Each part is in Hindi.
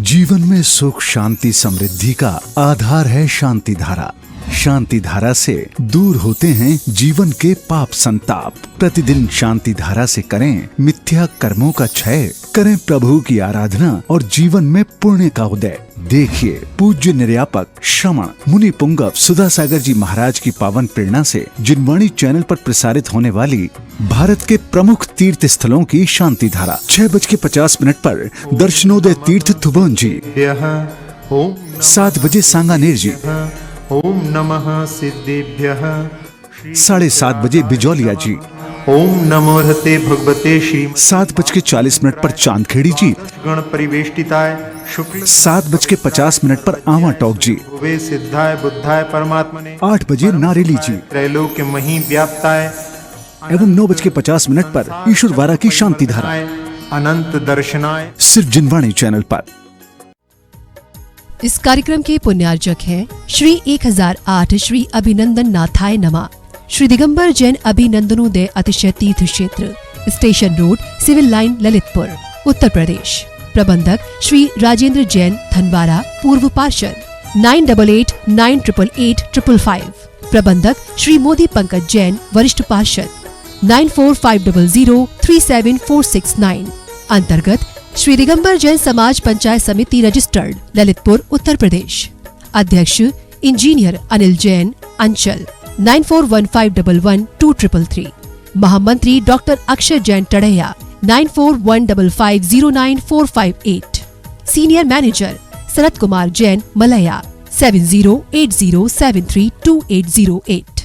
जीवन में सुख शांति समृद्धि का आधार है शांति धारा। शांति धारा से दूर होते हैं जीवन के पाप संताप। प्रतिदिन शांति धारा से करें मिथ्या कर्मों का क्षय, करें प्रभु की आराधना और जीवन में पुण्य का उदय। देखिए पूज्य निर्यापक श्रमण मुनि पुंगव सुधा सागर जी महाराज की पावन प्रेरणा से जिनवाणी चैनल पर प्रसारित होने वाली भारत के प्रमुख तीर्थ स्थलों की शांति धारा 6:50 पर दर्शनोदय तीर्थ थुबोन जी, 7 बजे सांगानेर जी, ओम नमः सिद्धेभ्यः, 7:30 बजे बिजौलिया जी, ओम नमो हते भगवते श्री 7:40 पर चांदखेड़ी जी, गण परिवेष्टिताय शुक्ल 7:50 पर आवा टोक जी, वे सिद्धाय बुद्धाय परमात्मने 8 बजे नारेली जी त्रैलोक्य मही व्याप्ताय एवं 9:50 पर ईश्वरवारा की शांति धारा अनंत दर्शनाय सिर्फ जिनवाणी चैनल पर। इस कार्यक्रम के पुण्यार्जक हैं श्री 1008 श्री अभिनंदन नाथाय नमः, Shri Digambar Jain अभिनंदनोदय Atishay Tirth Kshetra, station road, civil line, Lalitpur, Uttar Pradesh. प्रबंधक श्री राजेंद्र जैन धनवारा, पूर्व पार्षद, 9889888555। प्रबंधक श्री मोदी पंकज जैन, वरिष्ठ पार्षद, 9450037469। अंतर्गत श्री दिगंबर जैन समाज पंचायत समिति रजिस्टर्ड, ललितपुर, उत्तर प्रदेश। अध्यक्ष इंजीनियर अनिल जैन, अंचल, 9415112333। महामंत्री doctor Akshay Jain Tadaiya, 9415509458। Senior manager Sharad Kumar Jain, Malaya, 7080732808।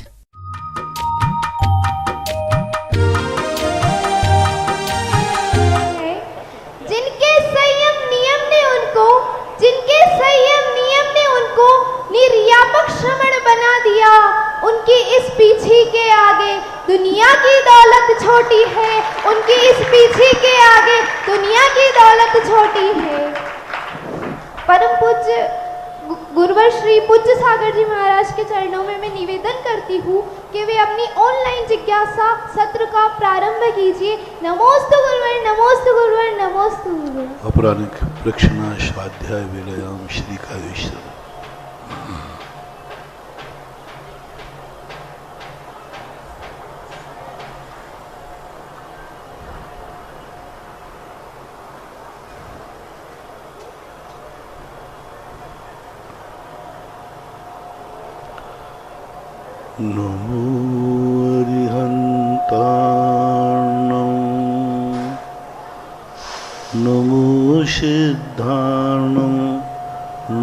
निर्यापक श्रमण बना दिया, उनकी इस पीछे के आगे दुनिया की दौलत छोटी है, उनकी इस पीछे के आगे दुनिया की दौलत छोटी है। परम पूज्य गुरुवर श्री पूज्य सागर जी महाराज के चरणों में मैं निवेदन करती हूँ कि वे अपनी ऑनलाइन जिज्ञासा सत्र का प्रारंभ कीजिए। नमोस्तु गुरुवर, नमोस्तु गुरुवर, नमोस्तु गुरुवर। अपरानिक प्रक्षणा स्वाध्याय विलयाम श्री कावेश्वर। नमो अरिहन्तार्णं, नमो सिद्धार्णं,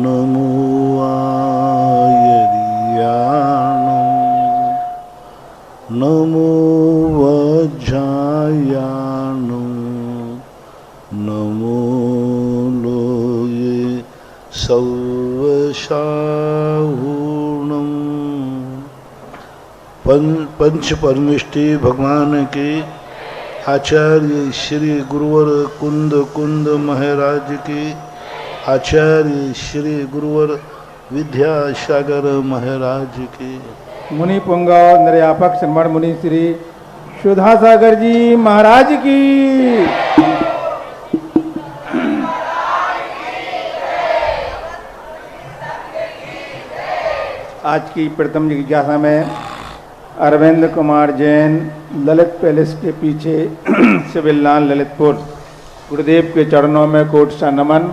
नमो आयर्याणं, नमो वज्रायाणं, नमो लोये सर्वशाहूणं। पंच परमेष्टि भगवान के आचार्य श्री गुरुवर कुंद महाराज के आचार्य श्री गुरुवर विद्यासागर महाराज के मुनि पुंगव निर्यापक श्रमण मुनि श्री सुधा सागर जी महाराज की। आज की प्रथम जिज्ञासा में अरविंद कुमार जैन, ललित पैलेस के पीछे, सिविल लाइन, ललितपुर, गुरुदेव के चरणों में कोट सा नमन।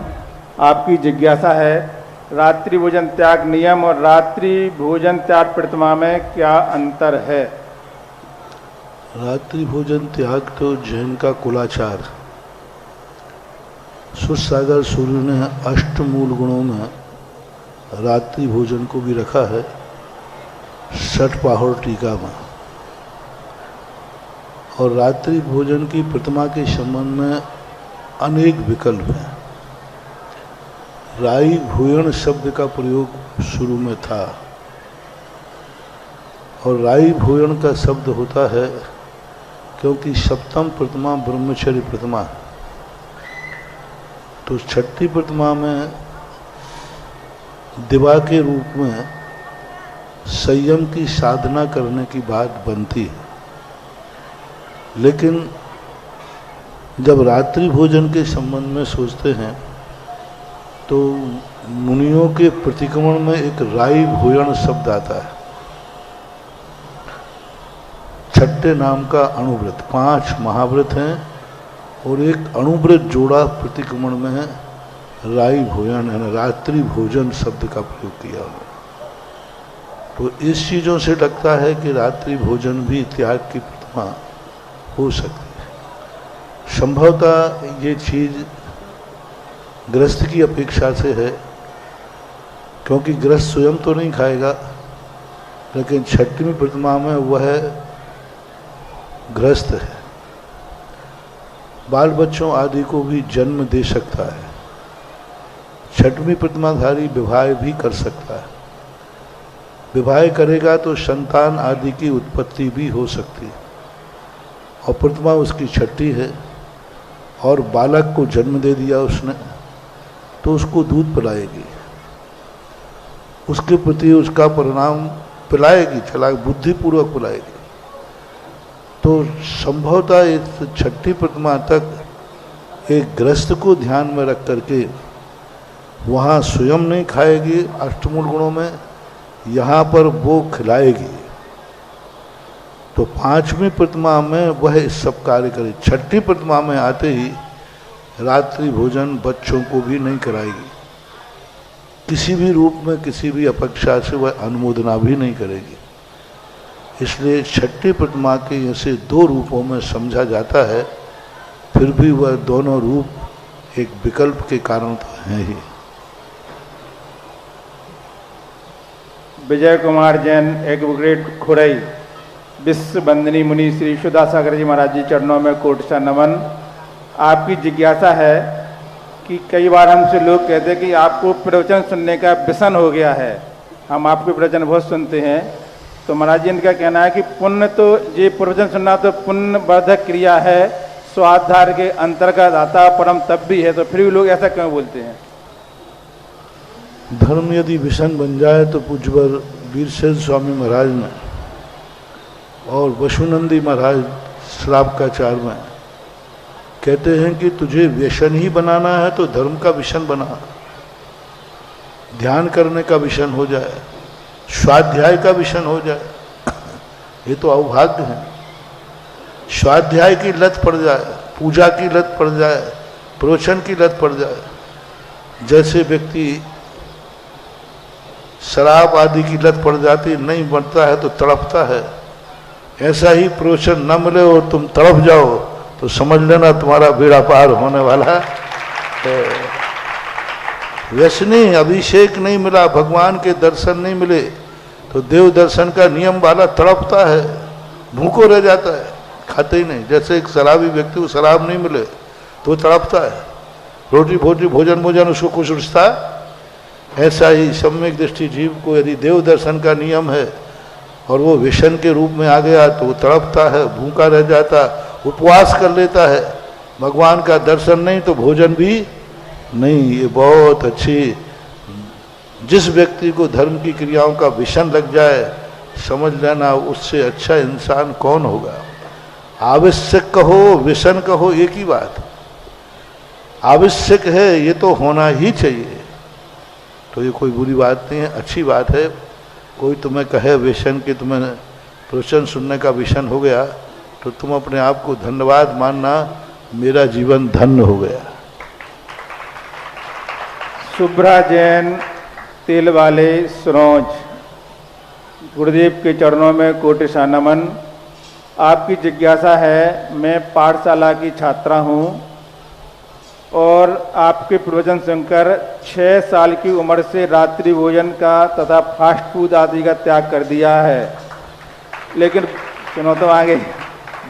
आपकी जिज्ञासा है रात्रि भोजन त्याग नियम और रात्रि भोजन त्याग प्रतिमा में क्या अंतर है? रात्रि भोजन त्याग तो जैन का कुलाचार। सुसागर सूर्य ने अष्टमूल गुणों में रात्रि भोजन को भी रखा है, षटपाहुर टीका में। और रात्रि भोजन की प्रतिमा के संबंध में अनेक विकल्प हैं। राई भूयण शब्द का प्रयोग शुरू में था, और राई भूयण का शब्द होता है क्योंकि सप्तम प्रतिमा ब्रह्मचर्य प्रतिमा है, तो छठी प्रतिमा में दिवा के रूप में संयम की साधना करने की बात बनती है। लेकिन जब रात्रि भोजन के संबंध में सोचते हैं तो मुनियों के प्रतिक्रमण में एक राई भोजन शब्द आता है। छठे नाम का अणुव्रत, 5 महाव्रत हैं और एक अणुव्रत जोड़ा प्रतिक्रमण में है। राई भोजन यानी रात्रि भोजन शब्द का प्रयोग किया हुआ। तो इस चीज़ों से लगता है कि रात्रि भोजन भी त्याग की प्रतिमा हो सकती है। संभवतः ये चीज़ गृहस्थ की अपेक्षा से है, क्योंकि गृहस्थ स्वयं तो नहीं खाएगा, लेकिन छठवीं प्रतिमा में वह गृहस्थ है, बाल बच्चों आदि को भी जन्म दे सकता है। छठवीं प्रतिमाधारी विवाह भी कर सकता है। विवाह करेगा तो संतान आदि की उत्पत्ति भी हो सकती है, और प्रतिमा उसकी छठी है और बालक को जन्म दे दिया उसने, तो उसको दूध पिलाएगी, उसके प्रति उसका परिणाम पिलाएगी, चला बुद्धिपूर्वक पिलाएगी। तो संभवतः इस छठी प्रतिमा तक एक गृहस्थ को ध्यान में रख करके वहाँ स्वयं नहीं खाएगी अष्टमूल गुणों में, यहाँ पर वो खिलाएगी। तो 5वीं प्रतिमा में वह इस सब कार्य करे। छठी प्रतिमा में आते ही रात्रि भोजन बच्चों को भी नहीं कराएगी, किसी भी रूप में किसी भी अपेक्षा से वह अनुमोदना भी नहीं करेगी। इसलिए छठी प्रतिमा के ऐसे 2 रूपों में समझा जाता है, फिर भी वह दोनों रूप एक विकल्प के कारण तो हैं ही। विजय कुमार जैन एडवोकेट खुरई, विश्व वंदनीय मुनि श्री सुदासागर जी महाराज जी चरणों में कोटि सा नमन। आपकी जिज्ञासा है कि कई बार हमसे लोग कहते हैं कि आपको प्रवचन सुनने का व्यसन हो गया है, हम आपके प्रवचन बहुत सुनते हैं। तो महाराज जी इनका कहना है कि पुण्य तो ये प्रवचन सुनना तो पुण्यवर्धक क्रिया है, स्वाध्याय के अंतर्गत आता, परम तब भी है, तो फिर भी लोग ऐसा क्यों बोलते हैं? धर्म यदि विषण बन जाए तो पूज्यवर वीरसेन स्वामी महाराज ने और वसुनंदी महाराज श्रावकाचार्य में कहते हैं कि तुझे व्यसन ही बनाना है तो धर्म का विषण बना, ध्यान करने का विषण हो जाए, स्वाध्याय का विषण हो जाए, ये तो अभाग्य है। स्वाध्याय की लत पड़ जाए, पूजा की लत पड़ जाए, प्रवचन की लत पड़ जाए, जैसे व्यक्ति शराब आदि की लत पड़ जाती, नहीं बनता है तो तड़पता है, ऐसा ही प्रवचन न मिले और तुम तड़प जाओ तो समझ लेना तुम्हारा बेड़ा पार होने वाला है। तो व्यसनी अभिषेक नहीं मिला, भगवान के दर्शन नहीं मिले तो देव दर्शन का नियम वाला तड़पता है, भूखो रह जाता है, खाते ही नहीं। जैसे एक शराबी व्यक्ति को शराब नहीं मिले तो तड़पता है, रोटी भोजन उसको कुछ रुचता है। ऐसा ही सम्यक दृष्टि जीव को यदि देव दर्शन का नियम है और वो विषण के रूप में आ गया तो वो तड़पता है, भूखा रह जाता, उपवास कर लेता है, भगवान का दर्शन नहीं तो भोजन भी नहीं। ये बहुत अच्छी, जिस व्यक्ति को धर्म की क्रियाओं का विषण लग जाए समझ लेना उससे अच्छा इंसान कौन होगा। आवश्यक कहो विषण कहो एक ही बात, आवश्यक है ये तो होना ही चाहिए, तो ये कोई बुरी बात नहीं है, अच्छी बात है। कोई तुम्हें कहे विषण कि तुम्हें प्रवचन सुनने का विषण हो गया तो तुम अपने आप को धन्यवाद मानना, मेरा जीवन धन्य हो गया। शुभ्रा जैन तेल वाले सरोज, गुरुदेव के चरणों में कोटि सा नमन। आपकी जिज्ञासा है, मैं पाठशाला की छात्रा हूँ और आपके प्रवचन सुनकर 6 साल की उम्र से रात्रि भोजन का तथा फास्ट फूड आदि का त्याग कर दिया है, लेकिन सुनो तो आगे,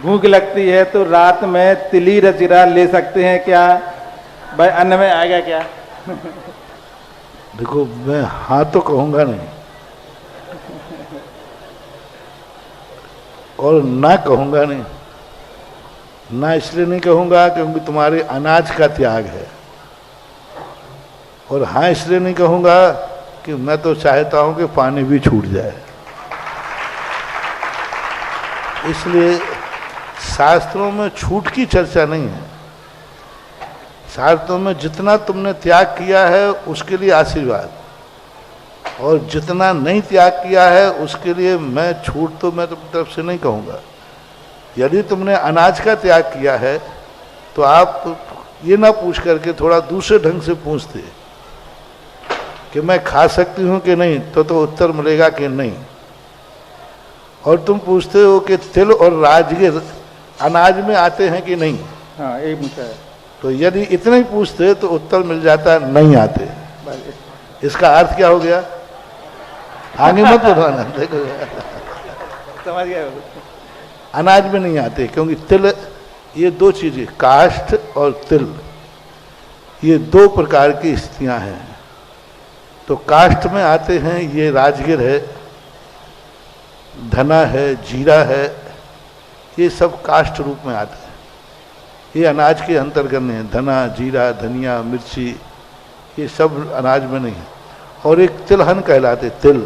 भूख लगती है तो रात में तिली रचिरा ले सकते हैं क्या? भाई अन्न में आएगा क्या? देखो मैं हाँ तो कहूँगा नहीं और ना कहूँगा नहीं। ना इसलिए नहीं कहूँगा क्योंकि तुम्हारे अनाज का त्याग है, और हाँ इसलिए नहीं कहूँगा कि मैं तो चाहता हूँ कि पानी भी छूट जाए। इसलिए शास्त्रों में छूट की चर्चा नहीं है, पुरुषार्थों में जितना तुमने त्याग किया है उसके लिए आशीर्वाद, और जितना नहीं त्याग किया है उसके लिए मैं छूट तो मैं तुम्हारी तरफ से नहीं कहूँगा। यदि तुमने अनाज का त्याग किया है तो आप ये ना पूछ करके थोड़ा दूसरे ढंग से पूछते कि मैं खा सकती हूँ कि नहीं, तो उत्तर मिलेगा कि नहीं। और तुम पूछते हो कि तिल और राजगिर अनाज में आते हैं कि नहीं। हाँ, यही पूछा है। तो यदि इतना ही पूछते तो उत्तर मिल जाता है नहीं आते। इसका अर्थ क्या हो गया? आगे मत बढ़ाना, देखो समझ गया। अनाज में नहीं आते क्योंकि तिल, ये दो चीजें, काष्ठ और तिल, ये दो प्रकार की स्थितियां हैं। तो काष्ठ में आते हैं ये राजगिर है, धना है, जीरा है, ये सब काष्ठ रूप में आते हैं। ये अनाज के अंतर्गत नहीं है। धना, जीरा, धनिया, मिर्ची, ये सब अनाज में नहीं है। और एक तिलहन कहलाते, तिल,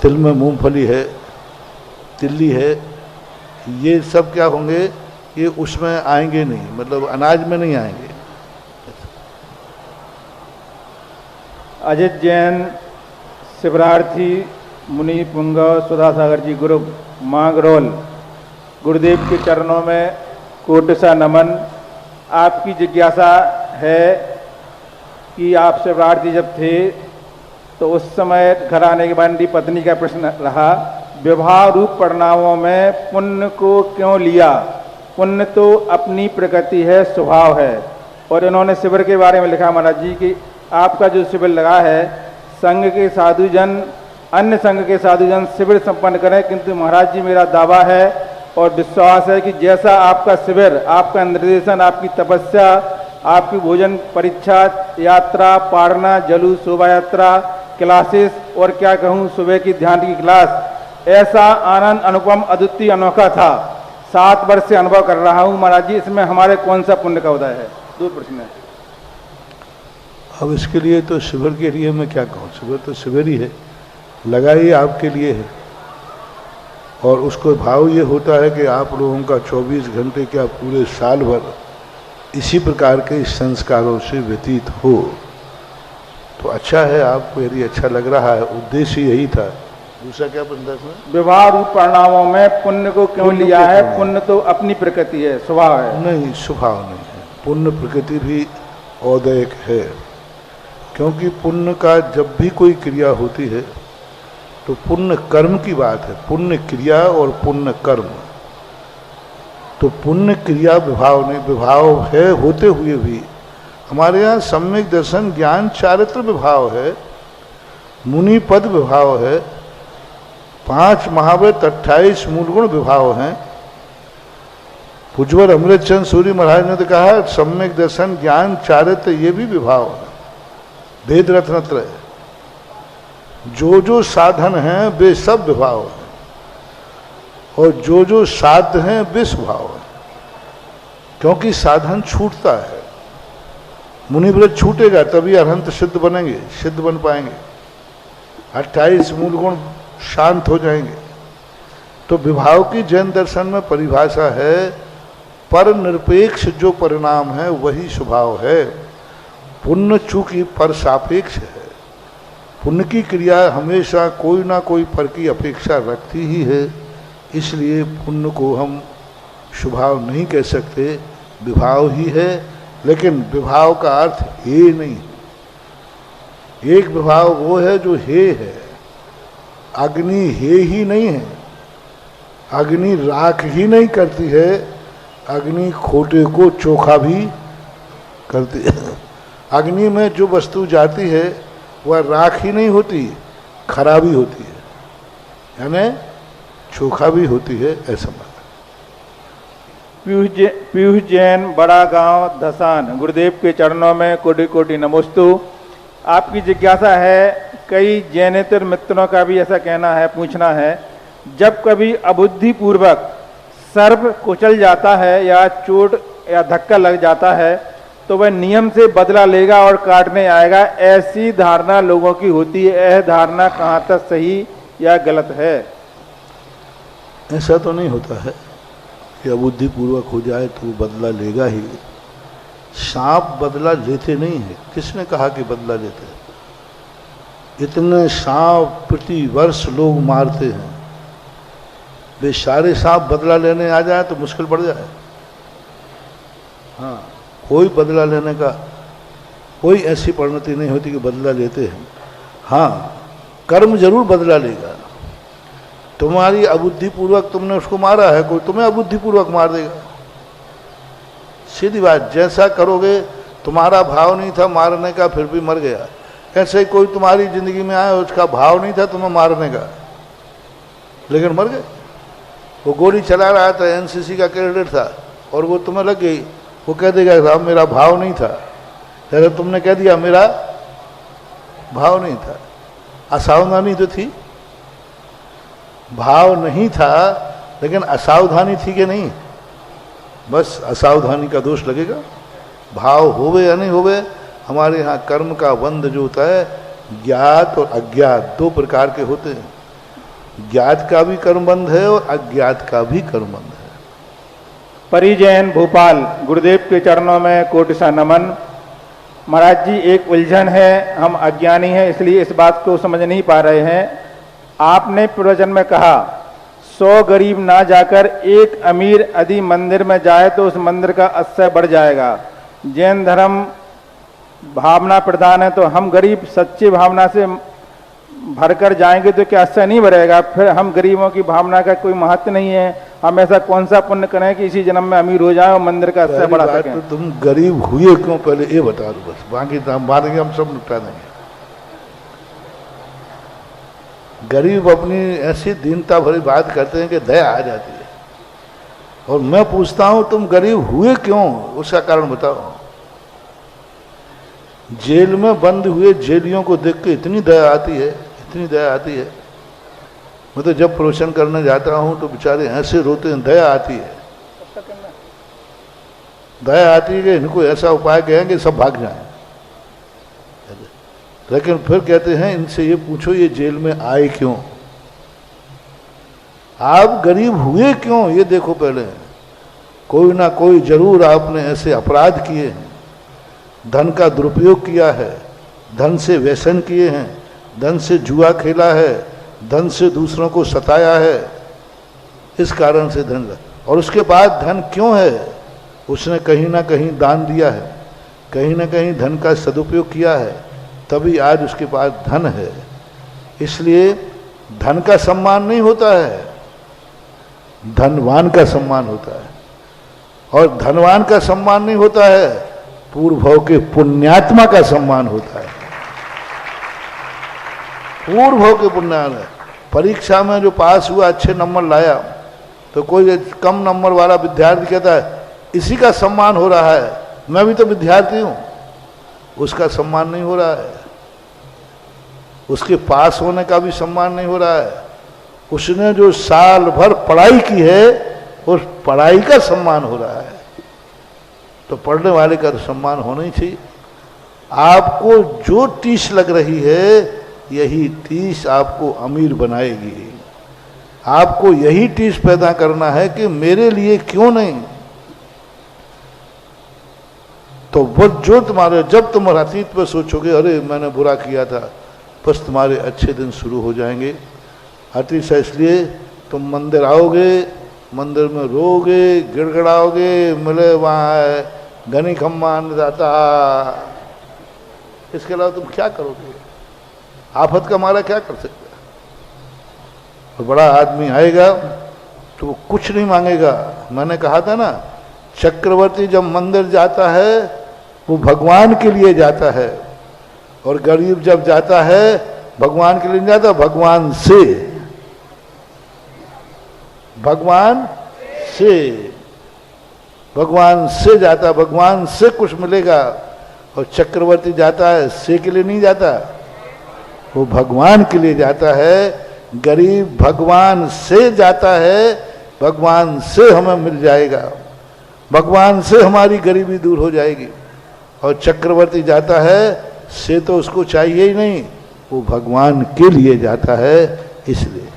तिल में मूंगफली है, तिल्ली है, ये सब क्या होंगे? ये उसमें आएंगे नहीं, मतलब अनाज में नहीं आएंगे। अजित जैन, शिवरार्थी, मुनि पुंगव, सुधा सागर जी गुरु मांगरोल, गुरुदेव के चरणों में कोटसा नमन। आपकी जिज्ञासा है कि आप शिवरार्थी जब थे तो उस समय घर आने के बाद पत्नी का प्रश्न रहा, विवाह रूप परिणामों में पुण्य को क्यों लिया? पुण्य तो अपनी प्रकृति है, स्वभाव है। और इन्होंने शिविर के बारे में लिखा महाराज जी कि आपका जो शिविर लगा है, संघ के साधुजन, अन्य संघ के साधुजन शिविर संपन्न करें, किंतु महाराज जी मेरा दावा है और विश्वास है कि जैसा आपका शिविर, आपका निर्देशन, आपकी तपस्या, आपकी भोजन परीक्षा, यात्रा, पारना, जलू, शोभा यात्रा, क्लासेस और क्या कहूँ सुबह की ध्यान की क्लास, ऐसा आनंद, अनुपम, अद्वितीय, अनोखा था। 7 वर्ष से अनुभव कर रहा हूँ महाराज जी, इसमें हमारे कौन सा पुण्य का उदय है? 2 प्रश्न है। अब इसके लिए तो शिविर के लिए मैं क्या कहूँ, शिविर तो शिविर ही है, लगा ही आपके लिए है। और उसको भाव ये होता है कि आप लोगों का 24 घंटे क्या पूरे साल भर इसी प्रकार के संस्कारों से व्यतीत हो तो अच्छा है। आपको यदि अच्छा लग रहा है, उद्देश्य यही था। दूसरा क्या बंदा है? विवाह रूप परिणामों में पुण्य को क्यों लिया है? पुण्य तो अपनी प्रकृति है, स्वभाव है। नहीं, स्वभाव नहीं है। पुण्य प्रकृति भी औदयिक है, क्योंकि पुण्य का जब भी कोई क्रिया होती है तो पुण्य कर्म की बात है, पुण्य क्रिया और पुण्य कर्म। तो पुण्य क्रिया विभाव नहीं, विभाव है होते हुए भी हमारे यहाँ सम्यक दर्शन ज्ञान चारित्र विभाव है, मुनि पद विभाव है, 5 महाव्रत 28 मूलगुण विभाव हैं। पूज्यवर अमृतचंद सूरी महाराज ने तो कहा सम्यक दर्शन ज्ञान चारित्र ये भी विभाव है, वेद रत्नत्र है। जो जो साधन हैं वे सब विभाव हैं, और जो जो साध्य हैं वे स्वभाव है, क्योंकि साधन छूटता है। मुनिव्रत छूटेगा तभी अरहंत सिद्ध बनेंगे, सिद्ध बन पाएंगे, 28 मूल गुण शांत हो जाएंगे। तो विभाव की जैन दर्शन में परिभाषा है, पर निरपेक्ष जो परिणाम है वही स्वभाव है। पुण्य चूंकि पर सापेक्ष है, पुण्य की क्रिया हमेशा कोई ना कोई फल की अपेक्षा रखती ही है, इसलिए पुण्य को हम स्वभाव नहीं कह सकते, विभाव ही है। लेकिन विभाव का अर्थ हे नहीं, एक विभाव वो है जो हे है, अग्नि हे ही नहीं है, अग्नि राख ही नहीं करती है, अग्नि खोटे को चोखा भी करती है। अग्नि में जो वस्तु जाती है वह राख ही नहीं होती, खराबी होती है, यानी चोखा भी होती है, ऐसा बात। पीयूष जैन, बड़ा गांव, धसान, गुरुदेव के चरणों में कोटि कोटि नमोस्तु। आपकी जिज्ञासा है, कई जैनेतर मित्रों का भी ऐसा कहना है, पूछना है, जब कभी अबुद्धिपूर्वक सर्प कुचल जाता है या चोट या धक्का लग जाता है तो वह नियम से बदला लेगा और काटने आएगा, ऐसी धारणा लोगों की होती है। यह धारणा कहाँ तक सही या गलत है? ऐसा तो नहीं होता है कि अबुद्धिपूर्वक हो जाए तो वो बदला लेगा ही। सांप बदला लेते नहीं है। किसने कहा कि बदला लेते हैं? इतने सांप प्रति वर्ष लोग मारते हैं, वे सारे सांप बदला लेने आ जाए तो मुश्किल पड़ जाए। हाँ, कोई बदला लेने का कोई ऐसी परिणति नहीं होती कि बदला लेते हैं। हाँ, कर्म जरूर बदला लेगा। तुम्हारी अबुद्धिपूर्वक तुमने उसको मारा है, कोई तुम्हें अबुद्धिपूर्वक मार देगा। सीधी बात, जैसा करोगे, तुम्हारा भाव नहीं था मारने का फिर भी मर गया, ऐसे ही कोई तुम्हारी जिंदगी में आया, उसका भाव नहीं था तुम्हें मारने का लेकिन मर गए। वो गोली चला रहा था, एनसीसी का कैडेट था, और वो तुम्हें लग गई, वो कह देगा साहब मेरा भाव नहीं था, जैसे तुमने कह दिया मेरा भाव नहीं था। असावधानी तो थी, भाव नहीं था लेकिन असावधानी थी कि नहीं? बस असावधानी का दोष लगेगा। भाव होवे या नहीं होवे, हमारे यहाँ कर्म का बंध जो होता है, ज्ञात और अज्ञात दो प्रकार के होते हैं। ज्ञात का भी कर्मबंध है और अज्ञात का भी कर्मबंध है। परिजैन भोपाल, गुरुदेव के चरणों में कोटि सा नमन। महाराज जी, एक उलझन है, हम अज्ञानी हैं इसलिए इस बात को समझ नहीं पा रहे हैं। आपने प्रवचन में कहा 100 गरीब ना जाकर एक अमीर यदि मंदिर में जाए तो उस मंदिर का अक्षय बढ़ जाएगा। जैन धर्म भावना प्रधान है, तो हम गरीब सच्ची भावना से भरकर जाएंगे तो क्या अक्षय नहीं बढ़ेगा? फिर हम गरीबों की भावना का कोई महत्व नहीं है। हम ऐसा कौन सा पुण्य करें कि इसी जन्म में अमीर हो जाए और मंदिर का अक्षय बढ़ा सकें? तो तुम गरीब हुए क्यों पहले ये बता दो, बस बाकी हम बातें हम सब निपटा देंगे। गरीब अपनी ऐसी दीनता भरी बात करते हैं कि दया आ जाती है, और मैं पूछता हूं तुम गरीब हुए क्यों, उसका कारण बताओ। जेल में बंद हुए जेलियों को देख के इतनी दया आती है, इतनी दया आती है। मैं तो जब प्रवचन करने जाता हूं तो बेचारे ऐसे रोते हैं, दया आती है, दया आती है कि इनको ऐसा उपाय कहेंगे सब भाग जाएं। लेकिन फिर कहते हैं इनसे ये पूछो ये जेल में आए क्यों, आप गरीब हुए क्यों, ये देखो पहले। कोई ना कोई जरूर आपने ऐसे अपराध किए हैं, धन का दुरुपयोग किया है, धन से व्यसन किए हैं, धन से जुआ खेला है, धन से दूसरों को सताया है, इस कारण से धन। और उसके बाद धन क्यों है? उसने कहीं ना कहीं दान दिया है, कहीं ना कहीं धन का सदुपयोग किया है, तभी आज उसके पास धन है। इसलिए धन का सम्मान नहीं होता है, धनवान का सम्मान होता है। और धनवान का सम्मान नहीं होता है, पूर्व भाव के पुण्यात्मा का सम्मान होता है। पूर्व भाव के पुण्यात्मा है। परीक्षा में जो पास हुआ, अच्छे नंबर लाया, तो कोई कम नंबर वाला विद्यार्थी कहता है इसी का सम्मान हो रहा है, मैं भी तो विद्यार्थी हूं। उसका सम्मान नहीं हो रहा है, उसके पास होने का भी सम्मान नहीं हो रहा है। उसने जो साल भर पढ़ाई की है, उस पढ़ाई का सम्मान हो रहा है। तो पढ़ने वाले का तो सम्मान होना ही चाहिए। आपको जो टीस लग रही है, यही टीस आपको अमीर बनाएगी। आपको यही टीस पैदा करना है कि मेरे लिए क्यों नहीं। तो वो जो तुम्हारे, जब तुम अतीत पर सोचोगे अरे मैंने बुरा किया था, बस तुम्हारे अच्छे दिन शुरू हो जाएंगे। अतीत से इसलिए तुम मंदिर आओगे, मंदिर में रोगे, गिड़गड़ाओगे, मिले वहाँ घनी खम्मा अन्नदाता, इसके अलावा तुम क्या करोगे? आफत का मारा क्या कर सकते? तो बड़ा आदमी आएगा तो वो कुछ नहीं मांगेगा। मैंने कहा था ना, चक्रवर्ती जब मंदिर जाता है वो भगवान के लिए जाता है, और गरीब जब जाता है भगवान के लिए नहीं जाता, भगवान से, भगवान से, भगवान से जाता, भगवान से कुछ मिलेगा। और चक्रवर्ती जाता है से के लिए नहीं जाता, वो भगवान के लिए जाता है। गरीब भगवान से जाता है, भगवान से हमें मिल जाएगा, भगवान से हमारी गरीबी दूर हो जाएगी। और चक्रवर्ती जाता है से तो उसको चाहिए ही नहीं, वो भगवान के लिए जाता है। इसलिए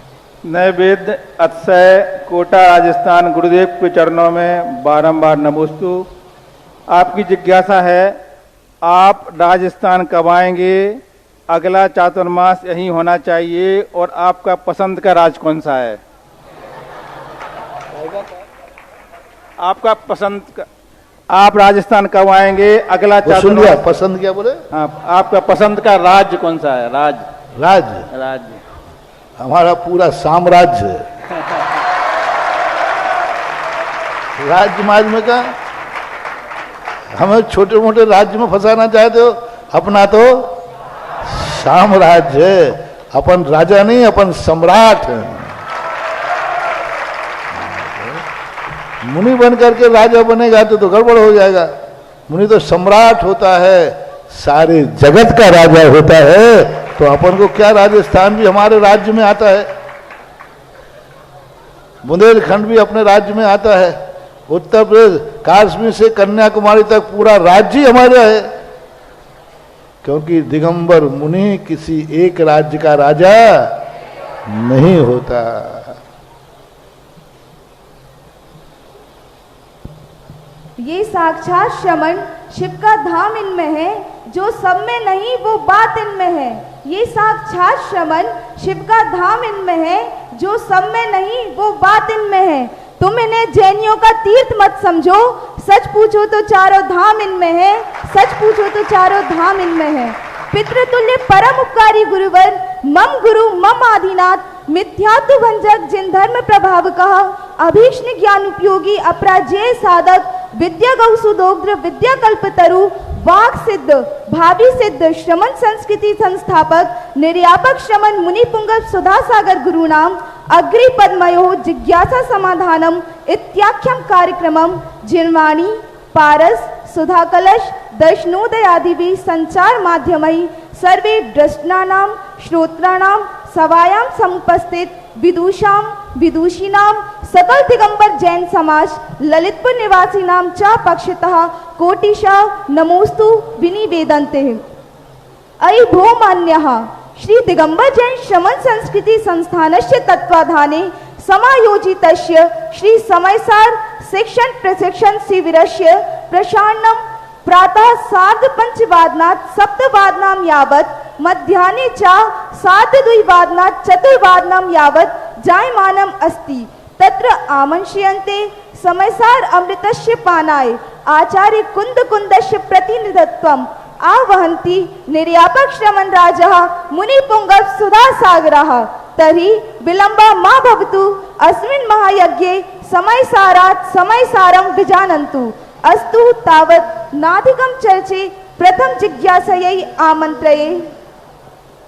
नैवेद्य अक्षय, कोटा राजस्थान, गुरुदेव के चरणों में बारंबार नमोस्तु। आपकी जिज्ञासा है, आप राजस्थान कब आएंगे, अगला चातुर्मास यहीं होना चाहिए, और आपका पसंद का राज कौन सा है? आपका पसंद का, आप राजस्थान कब आएंगे, अगला चातुर्मास। पसंद क्या बोले? हाँ, आपका पसंद का राज्य कौन सा है? राज्य राज्य हमारा पूरा साम्राज्य है। राज्य माज में का हमें छोटे मोटे राज्य में फंसाना चाहते हो? अपना तो साम्राज्य है, अपन राजा नहीं, अपन सम्राट है। मुनि बन करके राजा बनेगा तो गड़बड़ हो जाएगा। मुनि तो सम्राट होता है, सारे जगत का राजा होता है। तो अपन को क्या, राजस्थान भी हमारे राज्य में आता है, बुंदेलखंड भी अपने राज्य में आता है, उत्तर प्रदेश कश्मीर से कन्याकुमारी तक पूरा राज्य ही हमारा है। क्योंकि दिगंबर मुनि किसी एक राज्य का राजा नहीं होता। ये साक्षात श्रमण शिव का धाम इनमें है, जो सब में नहीं वो बात इनमें है। ये साक्षात श्रमण शिव का धाम इनमें है, जो सब में नहीं वो बात इनमें है। तुम इन्हें जैनियों का तीर्थ मत समझो, सच पूछो तो चारों धाम इनमें है, सच पूछो तो चारों धाम इनमें है। पितृतुल्य परम उपकारी गुरुवर, मम गुरु मम आदिनाथ, मिथ्यात्व भंजक जिन धर्म प्रभाव कहा, अभीष्ण ज्ञान उपयोगी अपराजेय साधक, विद्या गौ सुदोग्र विद्या कल्पतरु, वाक सिद्ध भावी सिद्ध श्रमण संस्कृति संस्थापक, निर्यापक श्रमण मुनि पुंगव सुधा सागर गुरु नाम, अग्रि पद्मयो जिज्ञासा समाधानम इत्याख्यम कार्यक्रमम, जिनवाणी पारस सुधा कलश दर्शनोदय आदि भी संचार माध्यमई सर्वे दृष्टानाम श्रोत्राणाम सवायाम समुपस्थित विदुषाम विदुषीनाम सकल दिगंबर जैन समाज ललितपुर निवासी नाम च पक्षतः कोटिशा नमोस्तु विनिवेदन्ते। अयि भो मान्यः श्री दिगंबर जैन श्रमण संस्कृति संस्थानस्य तत्वाधाने समायोजितस्य श्री समयसार शिक्षण प्रशिक्षण शिविरस्य प्रसारणं प्रातः सार्धपञ्चवादनात् सप्तवादनां यावत् मध्याह्ने च सार्धद्विवादनात् चतुर्वादनां यावत् जायमानम् अस्ति। तत्र आमन्त्र्यन्ते समयसार अमृतस्य पानाय आचार्य कुन्दस्य प्रतिनिधित्वम् आवहन्ति निर्यापक श्रमण राजः मुनि पुंगव सुधा सागरः। तर्हि विलम्बः मा भवतु, अस्मिन् महायज्ञे समयसारात् समयसारं विजानन्तु। अस्तु तावत् नाधिकं चर्चे प्रथम जिज्ञासयै आमंत्रये।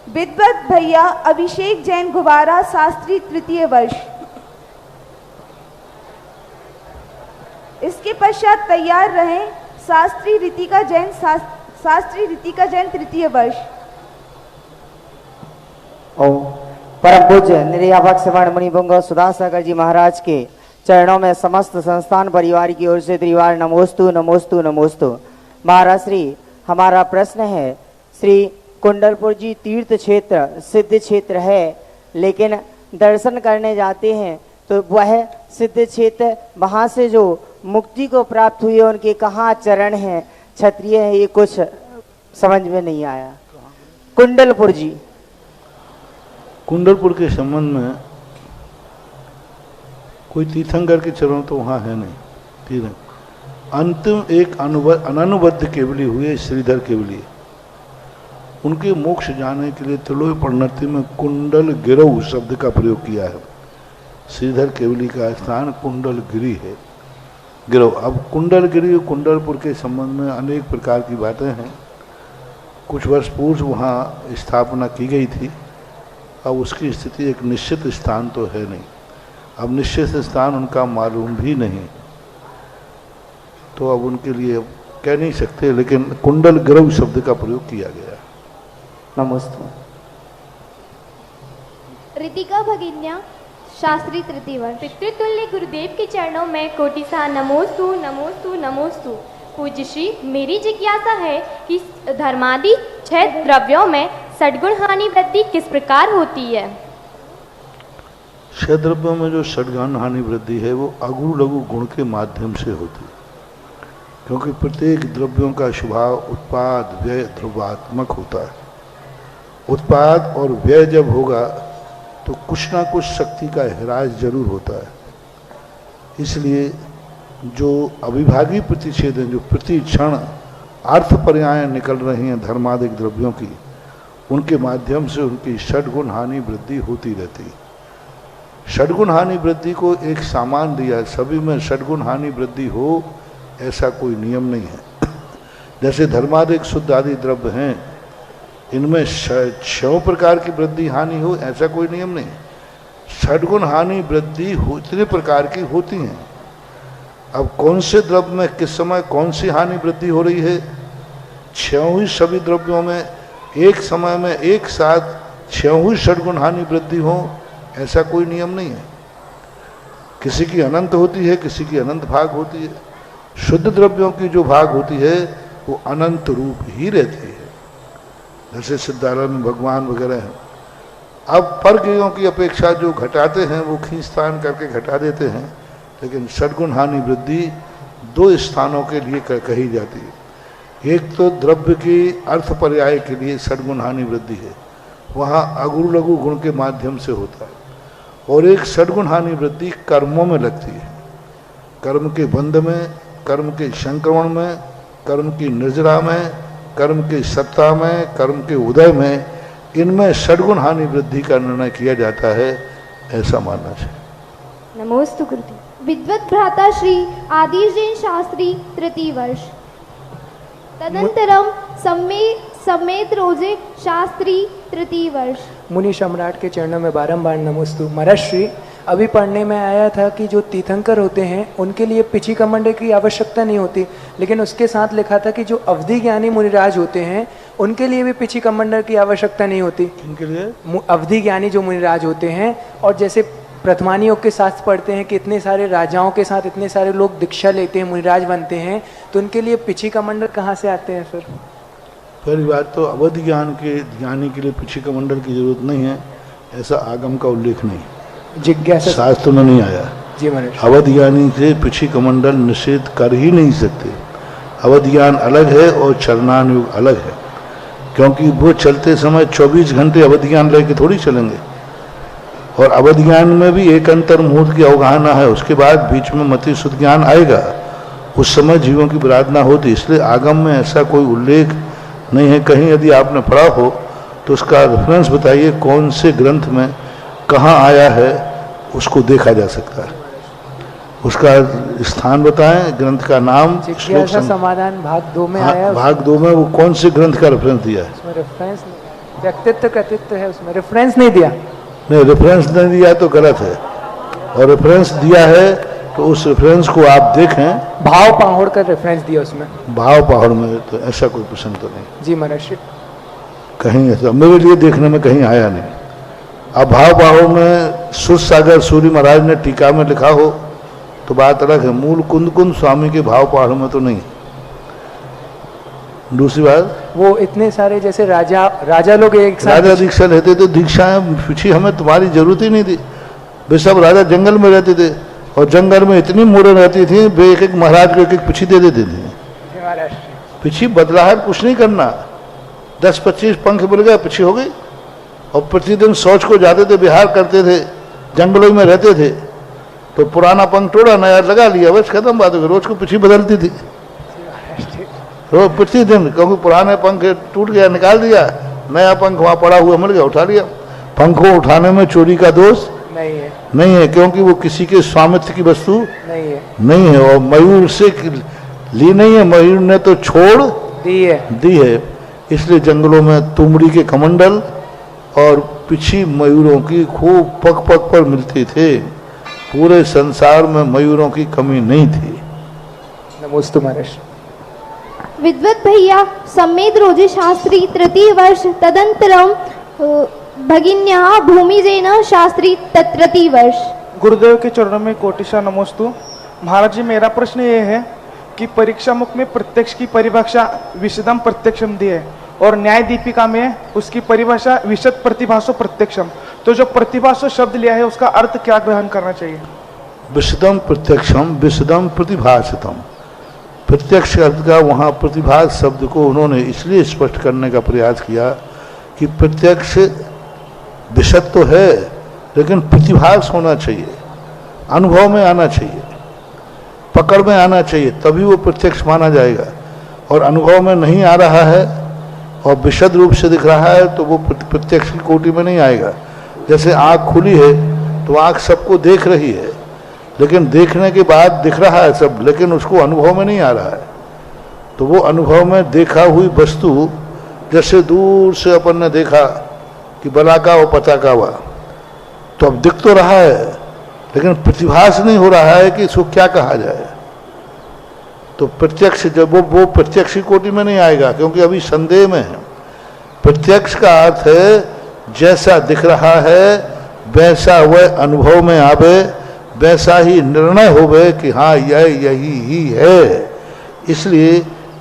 विद्वत भैया अभिषेक जैन गुवारा, शास्त्री तृतीय वर्ष। इसके पश्चात तैयार रहें शास्त्री रीतिका जैन तृतीय वर्ष। ओम परम पूज्य निर्यापक श्रमण मुनि पुंगव सुधा सागर जी महाराज के चरणों में समस्त संस्थान परिवार की ओर से त्रिवार नमोस्तु नमोस्तु नमोस्तु। महाराज श्री, हमारा प्रश्न है, श्री कुंडलपुर जी तीर्थ क्षेत्र सिद्ध क्षेत्र है, लेकिन दर्शन करने जाते हैं तो वह सिद्ध क्षेत्र, वहाँ से जो मुक्ति को प्राप्त हुई है उनके कहाँ चरण हैं, क्षत्रिय है, ये कुछ समझ में नहीं आया। कुंडलपुर जी, कुंडलपुर के संबंध में कोई तीर्थंकर के चरण तो वहाँ है नहीं। तीर्थ अंतिम एक अननुबद्ध केवली हुए श्रीधर केवली, उनके मोक्ष जाने के लिए त्रिलोक प्रणति में कुंडल गिरौ शब्द का प्रयोग किया है। श्रीधर केवली का स्थान कुंडल गिरी है, गिरौ। अब कुंडल गिरी कुंडलपुर के संबंध में अनेक प्रकार की बातें हैं। कुछ वर्ष पूर्व वहाँ स्थापना की गई थी, अब उसकी स्थिति एक निश्चित स्थान तो है नहीं, अब निश्चित स्थान उनका मालूम भी नहीं, तो अब उनके लिए कह नहीं सकते, लेकिन कुंडल गिरौ शब्द का प्रयोग किया गया। नमस्ते। ऋतिका भगिन्या, शास्त्री तृतीय वर्ष। पितृतुल्य गुरुदेव के चरणों में कोटिसा नमोस्तु नमोस्तु नमोस्तु। पूज्य श्री, मेरी जिज्ञासा है कि धर्मादि 6 द्रव्यों में षड्गुण हानि वृद्धि किस प्रकार होती है? 6 द्रव्यों में जो षड्गुण हानि वृद्धि है वो अगुण लघु गुण के माध्यम से होती है। क्योंकि प्रत्येक द्रव्यों का स्वभाव उत्पाद व्यय ध्रुवात्मक होता है। उत्पाद और व्यय जब होगा तो कुछ ना कुछ शक्ति का हिराज जरूर होता है। इसलिए जो अविभागी प्रतिषेध हैं, जो प्रति क्षण अर्थ पर्याय निकल रही हैं धर्मादिक द्रव्यों की, उनके माध्यम से उनकी षड्गुण हानि वृद्धि होती रहती है। षड्गुण हानि वृद्धि को एक सामान दिया, सभी में षड्गुण हानि वृद्धि हो ऐसा कोई नियम नहीं है। जैसे धर्मादिक शुद्ध आदि द्रव्य हैं, इनमें 6 प्रकार की वृद्धि हानि हो ऐसा कोई नियम नहीं। षड्गुण हानि वृद्धि इतने प्रकार की होती हैं। अब कौन से द्रव्य में किस समय कौन सी हानि वृद्धि हो रही है, 6 ही सभी द्रव्यों में एक समय में एक साथ 6 ही षड्गुण हानि वृद्धि हो ऐसा कोई नियम नहीं है। किसी की अनंत होती है, किसी की अनंत भाग होती है। शुद्ध द्रव्यों की जो भाग होती है वो अनंत रूप ही रहती है, जैसे सिद्धारण भगवान वगैरह हैं। अब परगियों की अपेक्षा जो घटाते हैं वो खींचतान करके घटा देते हैं, लेकिन षड्गुण हानि वृद्धि 2 स्थानों के लिए कही जाती है। एक तो द्रव्य की अर्थ पर्याय के लिए षड्गुण हानि वृद्धि है, वहाँ अगुरु लघु गुण के माध्यम से होता है। और एक षड्गुण हानि वृद्धि कर्मों में लगती है, कर्म के बंध में, कर्म के संक्रमण में, कर्म की निर्जरा में, कर्म की सत्ता में, कर्म के उदय में, इनमें षड्गुण हानि वृद्धि का निर्णय किया जाता है, ऐसा मानना चाहिए। नमोस्तु गुरुदेव। विद्वत भ्राता श्री आदिश जैन शास्त्री तृतीय वर्ष। तदंतरम समेत रोजे शास्त्री तृतीय वर्ष। मुनि सम्राट के चरणों में बारंबार नमोस्तु। महाराज श्री, अभी पढ़ने में आया था कि जो तीर्थंकर होते हैं उनके लिए पिछी कमंडल की आवश्यकता नहीं होती, लेकिन उसके साथ लिखा था कि जो अवधि ज्ञानी मुनिराज होते हैं उनके लिए भी पिछी कमंडल की आवश्यकता नहीं होती। इनके लिए अवधि ज्ञानी जो मुनिराज होते हैं, और जैसे प्रथमानी योग के साथ पढ़ते हैं कि इतने सारे राजाओं के साथ इतने सारे लोग दीक्षा लेते हैं, मुनिराज बनते हैं, तो उनके लिए पिछी कमंडल कहाँ से आते हैं फिर? पहली बात तो अवधि ज्ञान के ज्ञानी के लिए पिछी कमंडल की जरूरत नहीं है, ऐसा आगम का उल्लेख नहीं, जिज्ञासा शास्त्र में नहीं आया। जी महाराज। अवधि ज्ञानी से पिछी कमंडल निषेध कर ही नहीं सकते। अवधि ज्ञान अलग है और चरणान युग अलग है, क्योंकि वो चलते समय 24 घंटे अवधि ज्ञान लेके थोड़ी चलेंगे। और अवधि ज्ञान में भी एक अंतर मुहूर्त की अवगाहना है, उसके बाद बीच में मति शुद्ध ज्ञान आएगा, उस समय जीवों की विराधना होती। इसलिए आगम में ऐसा कोई उल्लेख नहीं है। कहीं यदि आपने पढ़ा हो तो उसका रेफरेंस बताइए, कौन से ग्रंथ में कहाँ आया है, उसको देखा जा सकता है। उसका स्थान बताएं, ग्रंथ का नाम, श्लोक समाधान भाग 2 में आया। भाग 2 में वो कौन से ग्रंथ का रेफरेंस दिया है? उसमें रेफरेंस व्यक्तित्व कृतित्व है, उसमें रेफरेंस नहीं दिया। नहीं, रेफरेंस नहीं दिया तो गलत है, और रेफरेंस दिया है तो उस रेफरेंस को आप देखें। भाव पहाड़ का रेफरेंस दिया उसमें। भाव पहाड़ में तो ऐसा कोई प्रश्न तो नहीं। जी महाराज। कहीं ऐसा मेरे लिए देखने में कहीं आया नहीं। अब भाव पहाड़ में सुर सागर सूरी महाराज ने टीका में लिखा हो तो बात अलग है, मूल कुंद कुंद स्वामी के भाव पहाड़ में तो नहीं। दूसरी बात, वो इतने सारे जैसे राजा लोग एक साथ राजा दीक्षा लेते तो दीक्षाएं पीछे हमें तुम्हारी जरूरत ही नहीं थी। वे सब राजा जंगल में रहते थे, और जंगल में इतनी मोड़ें रहती थी, वे एक एक महाराज को एक एक पिछी दे देते थे। पिछी बदलाहट कुछ नहीं करना, 10-25 पंख मिल गए, पिछी हो गई। और प्रतिदिन शौच को जाते थे, विहार करते थे, जंगलों में रहते थे, तो पुराना पंख तोड़ा, नया लगा लिया, बस खत्म बात हो गई। रोज को पिछी बदलती थी, रोज प्रतिदिन, क्योंकि पुराने पंख टूट गया, निकाल दिया, नया पंख वहाँ पड़ा हुआ मिल गया, उठा लिया। पंखों उठाने में चोरी का दोष नहीं है, क्योंकि वो किसी के स्वामित्व की वस्तु नहीं है। और मयूर से ली नहीं है, मयूर ने तो छोड़ दी है। इसलिए जंगलों में तुमड़ी के कमंडल और पिछी मयूरों की खूब पग पग पर मिलते थे। पूरे संसार में मयूरों की कमी नहीं थी। नमोस्तु महाराज। विद्वत भैया समेत रोजे शास्त्री तृतीय वर्ष। तदंतरम भगिन्या भूमिजेन शास्त्री तृतीय वर्ष। गुरुदेव के चरणों में कोटिशा नमोस्तु। महाराज जी, मेरा प्रश्न ये है कि परीक्षा मुख में प्रत्यक्ष की परिभाषा विशदम प्रत्यक्षम दी है, और न्याय दीपिका में उसकी परिभाषा विशद प्रतिभासो प्रत्यक्षम। तो जो प्रतिभासो शब्द लिया है उसका अर्थ क्या ग्रहण करना चाहिए? विशदम प्रत्यक्षम विशदम प्रतिभाषितम। प्रत्यक्ष अर्थ का वहाँ प्रतिभास शब्द को उन्होंने इसलिए स्पष्ट करने का प्रयास किया कि प्रत्यक्ष विशद तो है, लेकिन प्रतिभास होना चाहिए, अनुभव में आना चाहिए, पकड़ में आना चाहिए, तभी वो प्रत्यक्ष माना जाएगा। और अनुभव में नहीं आ रहा है और विशद रूप से दिख रहा है तो वो प्रत्यक्ष की कोटि में नहीं आएगा। जैसे आँख खुली है तो आँख सबको देख रही है, लेकिन देखने के बाद दिख रहा है सब, लेकिन उसको अनुभव में नहीं आ रहा है। तो वो अनुभव में देखा हुई वस्तु, जैसे दूर से अपन ने देखा कि बलाका व पताका हुआ, तो अब दिख तो रहा है, लेकिन प्रतिभास नहीं हो रहा है कि इसको क्या कहा जाए। तो प्रत्यक्ष जब वो प्रत्यक्ष की कोटि में नहीं आएगा, क्योंकि अभी संदेह में है। प्रत्यक्ष का अर्थ है जैसा दिख रहा है वैसा वह अनुभव में आवे, वैसा ही निर्णय होवे कि हाँ यही ही है। इसलिए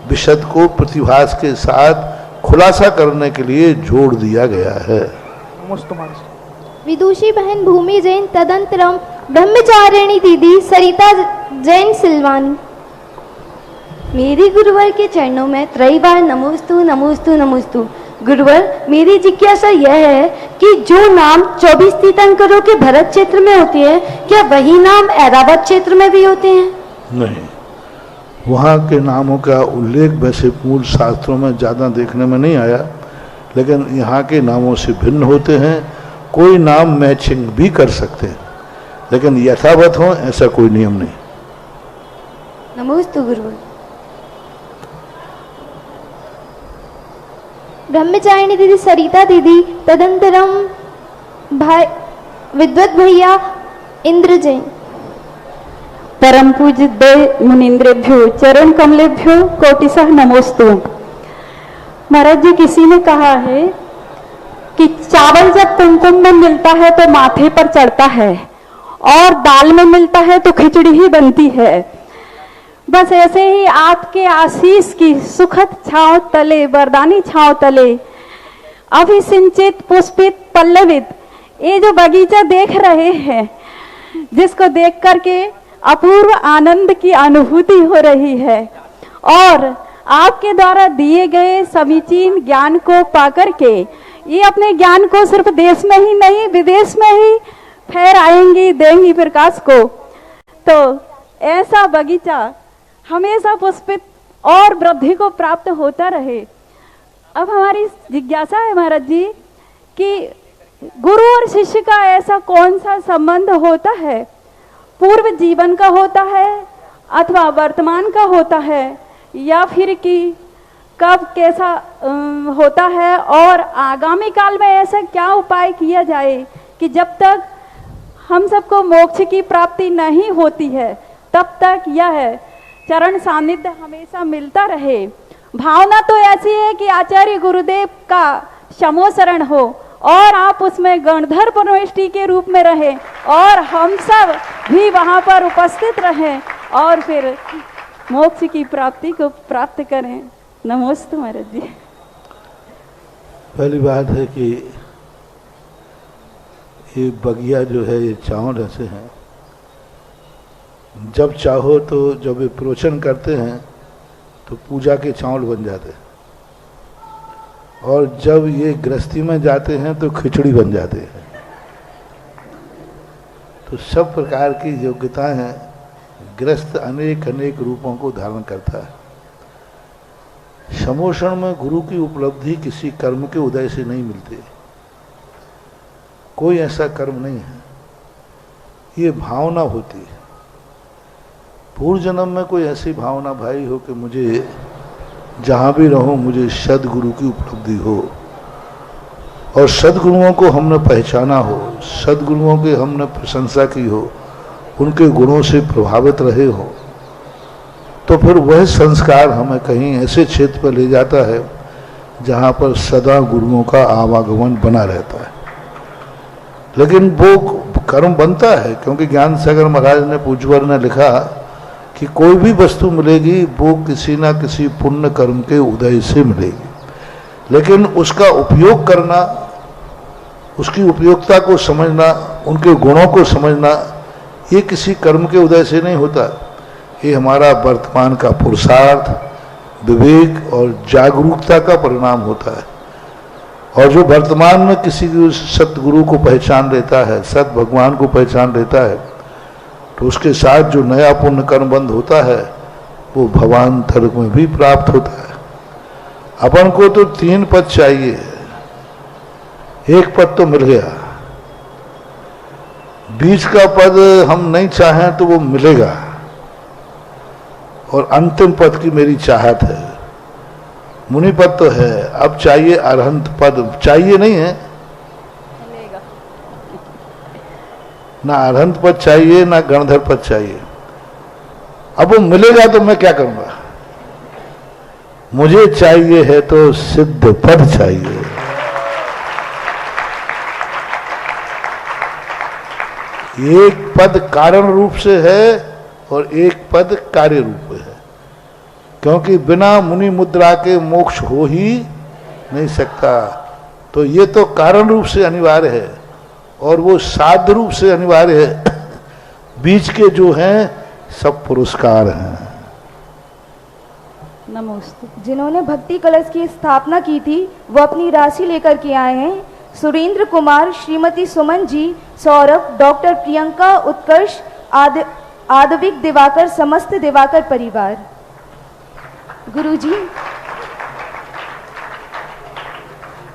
विशद को प्रतिभास के साथ खुलासा करने के लिए जोड़ दिया गया है। विदुषी बहन भूमि जैन, तदंतरम ब्रह्मचारिणी दीदी सरिता जैन सिलवानी। मेरी गुरुवर के चरणों में त्रैवार नमोस्तु नमोस्तु नमोस्तु। गुरुवर, मेरी जिज्ञासा यह है कि जो नाम 24 तीर्थंकरों के भरत क्षेत्र में होते हैं, क्या वही नाम ऐरावत क्षेत्र में भी होते हैं? नहीं, वहाँ के नामों का उल्लेख वैसे मूल शास्त्रों में ज़्यादा देखने में नहीं आया, लेकिन यहाँ के नामों से भिन्न होते हैं। कोई नाम मैचिंग भी कर सकते हैं, लेकिन यथावत हो ऐसा कोई नियम नहीं। नमोस्तु गुरुवर। ब्रह्मचारिणी दीदी सरिता दीदी, तदंतरम भाई विद्वत भैया इंद्र जैन। परम पूज्य दे मुनीन्द्रेभ्यो चरण कमलेभ्यो कोटिशः नमोस्तु। महाराज जी, किसी ने कहा है कि चावल जब कुमकुम में मिलता है तो माथे पर चढ़ता है, और दाल में मिलता है तो खिचड़ी ही बनती है। बस ऐसे ही आपके आशीष की सुखद छांव तले, वरदानी छांव तले, अभिसिंचित पुष्पित पल्लवित ये जो बगीचा देख रहे हैं, जिसको देख करके अपूर्व आनंद की अनुभूति हो रही है, और आपके द्वारा दिए गए समीचीन ज्ञान को पाकर के ये अपने ज्ञान को सिर्फ देश में ही नहीं विदेश में ही फैलाएंगी, देंगी प्रकाश को। तो ऐसा बगीचा हमेशा पुष्पित और वृद्धि को प्राप्त होता रहे। अब हमारी जिज्ञासा है महाराज जी कि गुरु और शिष्य का ऐसा कौन सा संबंध होता है? पूर्व जीवन का होता है अथवा वर्तमान का होता है, या फिर कि कब कैसा होता है, और आगामी काल में ऐसा क्या उपाय किया जाए कि जब तक हम सबको मोक्ष की प्राप्ति नहीं होती है तब तक यह चरण सानिध्य हमेशा मिलता रहे। भावना तो ऐसी है कि आचार्य गुरुदेव का शमोशरण हो और आप उसमें गणधर प्रविष्टि के रूप में रहें और हम सब भी वहाँ पर उपस्थित रहें और फिर मोक्ष की प्राप्ति को प्राप्त करें। नमस्ते महाराज जी। पहली बात है कि ये बगिया जो है ये चावल ऐसे हैं, जब चाहो तो जब ये प्रोचन करते हैं तो पूजा के चावल बन जाते हैं, और जब ये गृहस्थी में जाते हैं तो खिचड़ी बन जाते हैं। तो सब प्रकार की योग्यताएं हैं। गृहस्थ अनेक अनेक रूपों को धारण करता है। समोषण में गुरु की उपलब्धि किसी कर्म के उदय से नहीं मिलती। कोई ऐसा कर्म नहीं है, ये भावना होती है। पूर्व जन्म में कोई ऐसी भावना भाई हो कि मुझे जहाँ भी रहूं मुझे सदगुरु की उपलब्धि हो, और सदगुरुओं को हमने पहचाना हो, सदगुरुओं की हमने प्रशंसा की हो, उनके गुणों से प्रभावित रहे हो, तो फिर वह संस्कार हमें कहीं ऐसे क्षेत्र पर ले जाता है जहाँ पर सदा गुरुओं का आवागमन बना रहता है। लेकिन वो कर्म बनता है, क्योंकि ज्ञान सागर महाराज ने पूज्यवर ने लिखा कि कोई भी वस्तु मिलेगी वो किसी ना किसी पुण्य कर्म के उदय से मिलेगी, लेकिन उसका उपयोग करना, उसकी उपयोगिता को समझना, उनके गुणों को समझना, ये किसी कर्म के उदय से नहीं होता। ये हमारा वर्तमान का पुरुषार्थ, विवेक और जागरूकता का परिणाम होता है। और जो वर्तमान में किसी सतगुरु को पहचान लेता है, सत भगवान को पहचान लेता है, तो उसके साथ जो नया पुण्य कर्म बंध होता है वो भवांतर में भी प्राप्त होता है। अपन को तो 3 पद चाहिए, एक पद तो मिल गया, बीच का पद हम नहीं चाहें तो वो मिलेगा, और अंतिम पद की मेरी चाहत है। मुनि पद तो है, अब चाहिए अरहंत पद। चाहिए नहीं है ना, अरहंत पद चाहिए ना गणधर पद चाहिए। अब वो मिलेगा तो मैं क्या करूंगा? मुझे चाहिए है तो सिद्ध पद चाहिए। एक पद कारण रूप से है और एक पद कार्य रूप में है, क्योंकि बिना मुनि मुद्रा के मोक्ष हो ही नहीं सकता। तो ये तो कारण रूप से अनिवार्य है और वो साध्य रूप से अनिवार्य है। बीच के जो हैं सब पुरस्कार हैं। नमस्ते। जिन्होंने भक्ति कलश की स्थापना की थी वो अपनी राशि लेकर के आए हैं। सुरेंद्र कुमार, श्रीमती सुमन जी, सौरभ, डॉक्टर प्रियंका, उत्कर्ष, आदविक, दिवाकर, समस्त दिवाकर परिवार।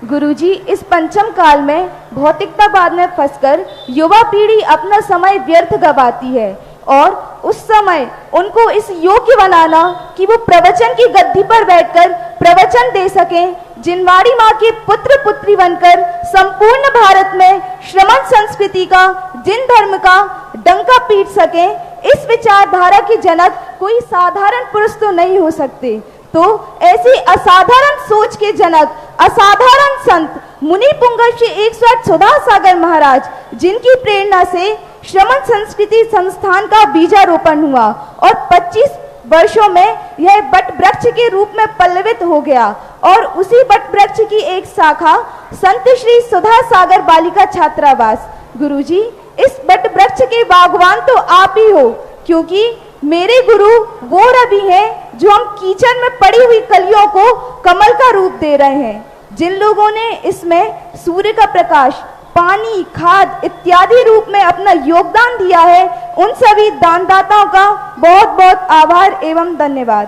गुरुजी, इस पंचम काल में भौतिकतावाद में फंसकर युवा पीढ़ी अपना समय व्यर्थ गवाती है और उस समय उनको इस योग्य बनाना कि वो प्रवचन की गद्दी पर बैठकर प्रवचन दे सकें, जिनवाड़ी माँ के पुत्र पुत्री बनकर संपूर्ण भारत में श्रमण संस्कृति का, जिन धर्म का डंका पीट सकें, इस विचारधारा के जनक कोई साधारण पुरुष तो नहीं हो सकते। तो ऐसी असाधारण सोच के जनक, असाधारण संत मुनि पुंगव श्री 108 सुधा सागर महाराज, जिनकी प्रेरणा से श्रमण संस्कृति संस्थान का बीजारोपण हुआ और 25 वर्षों में यह बट वृक्ष के रूप में पल्लवित हो गया। और उसी बट वृक्ष की एक शाखा संत श्री सुधा सागर बालिका छात्रावास। गुरुजी, इस बट वृक्ष के बागवान तो आप ही हो, क्योंकि मेरे गुरु वो रवि हैं जो हम कीचड़ में पड़ी हुई कलियों को कमल का रूप दे रहे हैं। जिन लोगों ने इसमें सूर्य का प्रकाश, पानी, खाद इत्यादि रूप में अपना योगदान दिया है, उन सभी दानदाताओं का बहुत बहुत आभार एवं धन्यवाद।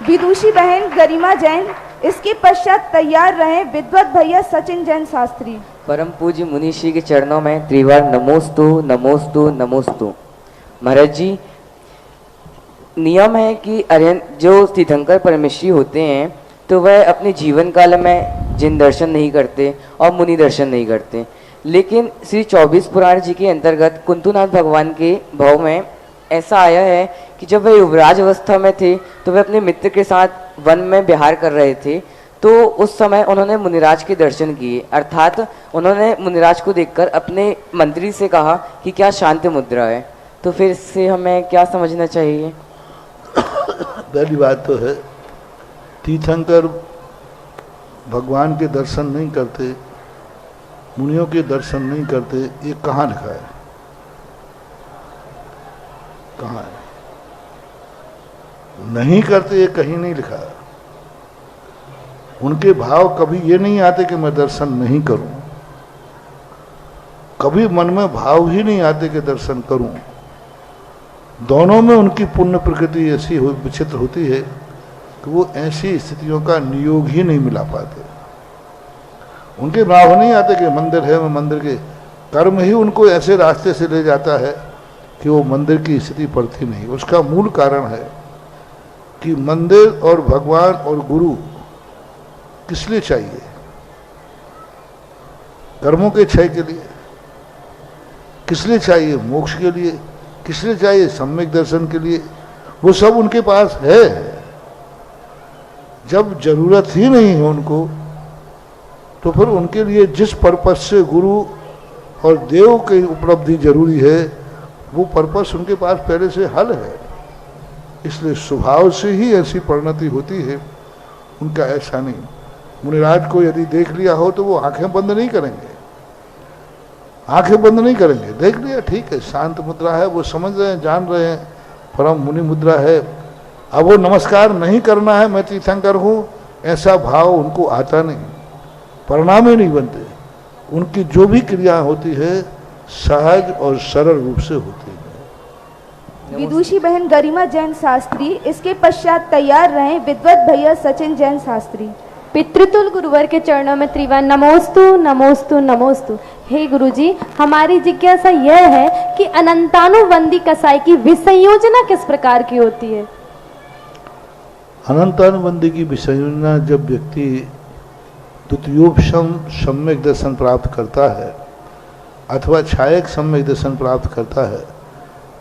विदुषी बहन गरिमा जैन, इसके पश्चात तैयार रहे विद्वत भैया सचिन जैन शास्त्री। परम पूज्य मुनिषी के चरणों में त्रिवार नमोस्तु नमोस्तु नमोस्तु। महाराज जी, नियम है कि जो तीर्थंकर परमेश्वरी होते हैं तो वह अपने जीवन काल में जिन दर्शन नहीं करते और मुनि दर्शन नहीं करते, लेकिन श्री 24 पुराण जी के अंतर्गत कुंतुनाथ भगवान के भाव में ऐसा आया है कि जब वह युवराज अवस्था में थे तो वे अपने मित्र के साथ वन में विहार कर रहे थे, तो उस समय उन्होंने मुनिराज के दर्शन किए। अर्थात उन्होंने मुनिराज को देखकर अपने मंत्री से कहा कि क्या शांति मुद्रा है। तो फिर इससे हमें क्या समझना चाहिए? पहली बात तो है, तीर्थंकर भगवान के दर्शन नहीं करते, मुनियों के दर्शन नहीं करते, ये कहाँ लिखा है? कहाँ है? नहीं करते, ये कहीं नहीं लिखा है। उनके भाव कभी ये नहीं आते कि मैं दर्शन नहीं करूं, कभी मन में भाव ही नहीं आते कि दर्शन करूं। दोनों में उनकी पुण्य प्रकृति ऐसी विचित्र होती है कि वो ऐसी स्थितियों का नियोग ही नहीं मिला पाते। उनके भाव नहीं आते कि मंदिर है, मैं मंदिर के कर्म ही उनको ऐसे रास्ते से ले जाता है कि वो मंदिर की स्थिति पड़ती नहीं। उसका मूल कारण है कि मंदिर और भगवान और गुरु किस लिए चाहिए? कर्मों के क्षय के लिए। किस लिए चाहिए? मोक्ष के लिए। किस लिए चाहिए? सम्यक दर्शन के लिए। वो सब उनके पास है। जब जरूरत ही नहीं है उनको, तो फिर उनके लिए जिस पर्पस से गुरु और देव की उपलब्धि जरूरी है, वो पर्पस उनके पास पहले से हल है। इसलिए स्वभाव से ही ऐसी परिणति होती है, उनका ऐसा नहीं। मुनिराज को यदि देख लिया हो तो वो आंखें बंद नहीं करेंगे, आंखें बंद नहीं करेंगे। देख लिया, ठीक है, शांत मुद्रा है, वो समझ रहे हैं, जान रहे हैं, परम मुनि मुद्रा है। अब वो नमस्कार नहीं करना है, मैं तीर्थंकर हूँ, ऐसा भाव उनको आता नहीं, परिणाम ही नहीं बनते। उनकी जो भी क्रिया होती है सहज और सरल रूप से होती है। विदुषी बहन गरिमा जैन शास्त्री, इसके पश्चात तैयार रहें विद्वत भैया सचिन जैन शास्त्री। पितृतुल गुरुवर के चरणों में त्रिवार नमोस्तु नमोस्तु नमोस्तु। हे गुरुजी, हमारी जिज्ञासा यह है कि अनंतानुबंधी कसाई की विसंयोजना किस प्रकार की होती है? अनंतानुबंधी की विसंयोजना जब व्यक्ति द्वितीयोपम सम्यक दर्शन प्राप्त करता है अथवा छायक सम्यक दर्शन प्राप्त करता है,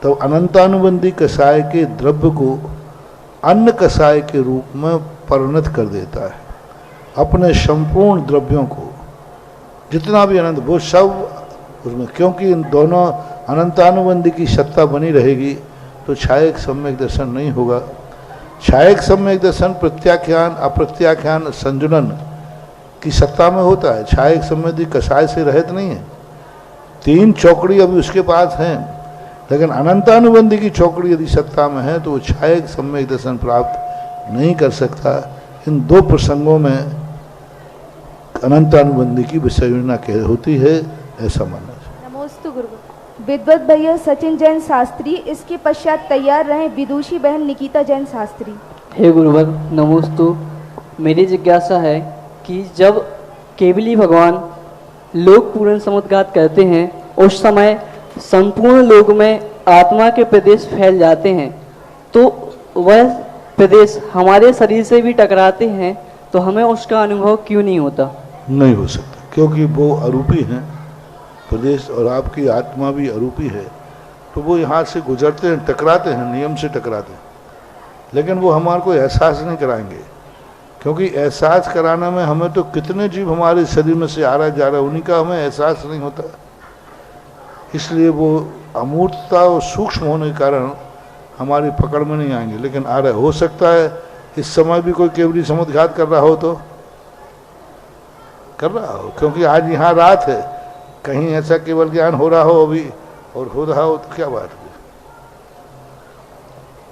तब अनंतानुबंधी कसाय के द्रव्य को अन्य कसाय के रूप में परिणत कर देता है। अपने संपूर्ण द्रव्यों को जितना भी अनंत, वो सब उसमें, क्योंकि इन दोनों अनंतानुबंधी की सत्ता बनी रहेगी तो छायक सम्यक दर्शन नहीं होगा। छायक सम्यक दर्शन प्रत्याख्यान अप्रत्याख्यान संजुनन की सत्ता में होता है। छायक सम्यक कसाय से रहित नहीं है। 3 चौकड़ी अभी उसके पास हैं, लेकिन अनंतानुबंधी की चौकड़ी यदि सत्ता में है तो वो छायक सम्यक दर्शन प्राप्त नहीं कर सकता। इन 2 प्रसंगों में अनंतानुबंधी की विसंयोजना होती है, ऐसा मानना चाहिए। नमोस्तु गुरु। विद्वत भैया सचिन जैन शास्त्री, इसके पश्चात तैयार रहें विदुषी बहन निकिता जैन शास्त्री। हे गुरुवर नमोस्तु। मेरी जिज्ञासा है कि जब केवली भगवान लोक पूर्ण समुद्घात करते हैं उस समय संपूर्ण लोक में आत्मा के प्रदेश फैल जाते हैं, तो वह प्रदेश हमारे शरीर से भी टकराते हैं, तो हमें उसका अनुभव क्यों नहीं होता? नहीं हो सकता, क्योंकि वो अरूपी हैं प्रदेश, और आपकी आत्मा भी अरूपी है। तो वो यहाँ से गुजरते हैं, टकराते हैं, नियम से टकराते हैं, लेकिन वो हमारे को एहसास नहीं कराएंगे, क्योंकि एहसास कराने में हमें तो कितने जीव हमारे शरीर में से आ रहा जा रहा है, उन्हीं का हमें एहसास नहीं होता। इसलिए वो अमूर्तता और सूक्ष्म होने के कारण हमारी पकड़ में नहीं आएंगे। लेकिन आ रहे, हो सकता है इस समय भी कोई केवली समुद्घात कर रहा हो, तो कर रहा हो, क्योंकि आज यहाँ रात है, कहीं ऐसा केवल ज्ञान हो रहा हो अभी और हो रहा हो तो क्या बात है।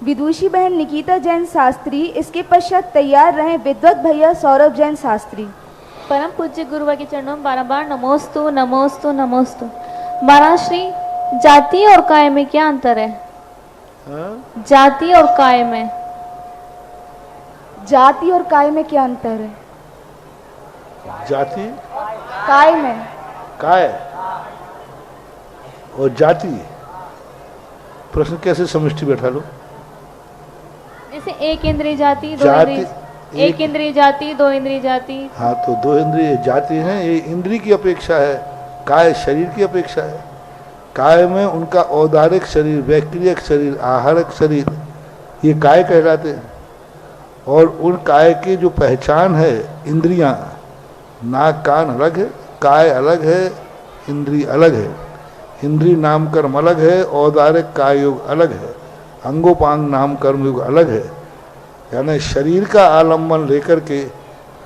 विदुषी बहन निकिता जैन शास्त्री, इसके पश्चात तैयार रहें विद्वत भैया सौरभ जैन शास्त्री। परम पूज्य गुरुवर के चरणों में बारंबार नमोस्तु नमोस्तु नमोस्तु। महाराज श्री, जाति और काय में क्या अंतर है? जाति और काय में, जाति और काय में क्या अंतर है? जाति काय में, काय और जाति, प्रश्न कैसे समष्टि बैठा लो? जैसे एक इंद्रिय जाति, दो जाति, इंद्रिय, एक इंद्रिय जाति, 2 इंद्रिय जाति। हाँ, तो 2 इंद्रिय जाति हैं, ये इंद्रिय की अपेक्षा है, काय शरीर की अपेक्षा है। काय में उनका औदारिक शरीर, वैक्रियक शरीर, आहारक शरीर, ये काय कहलाते हैं। और उन काय की जो पहचान है, इंद्रियां, नाक कान अलग है, काय अलग है, इंद्रिय अलग है, इंद्रिय नाम कर्म अलग है, औदारिक काय योग अलग है, अंगोपांग नाम कर्म योग अलग है। यानी शरीर का आलम्बन लेकर के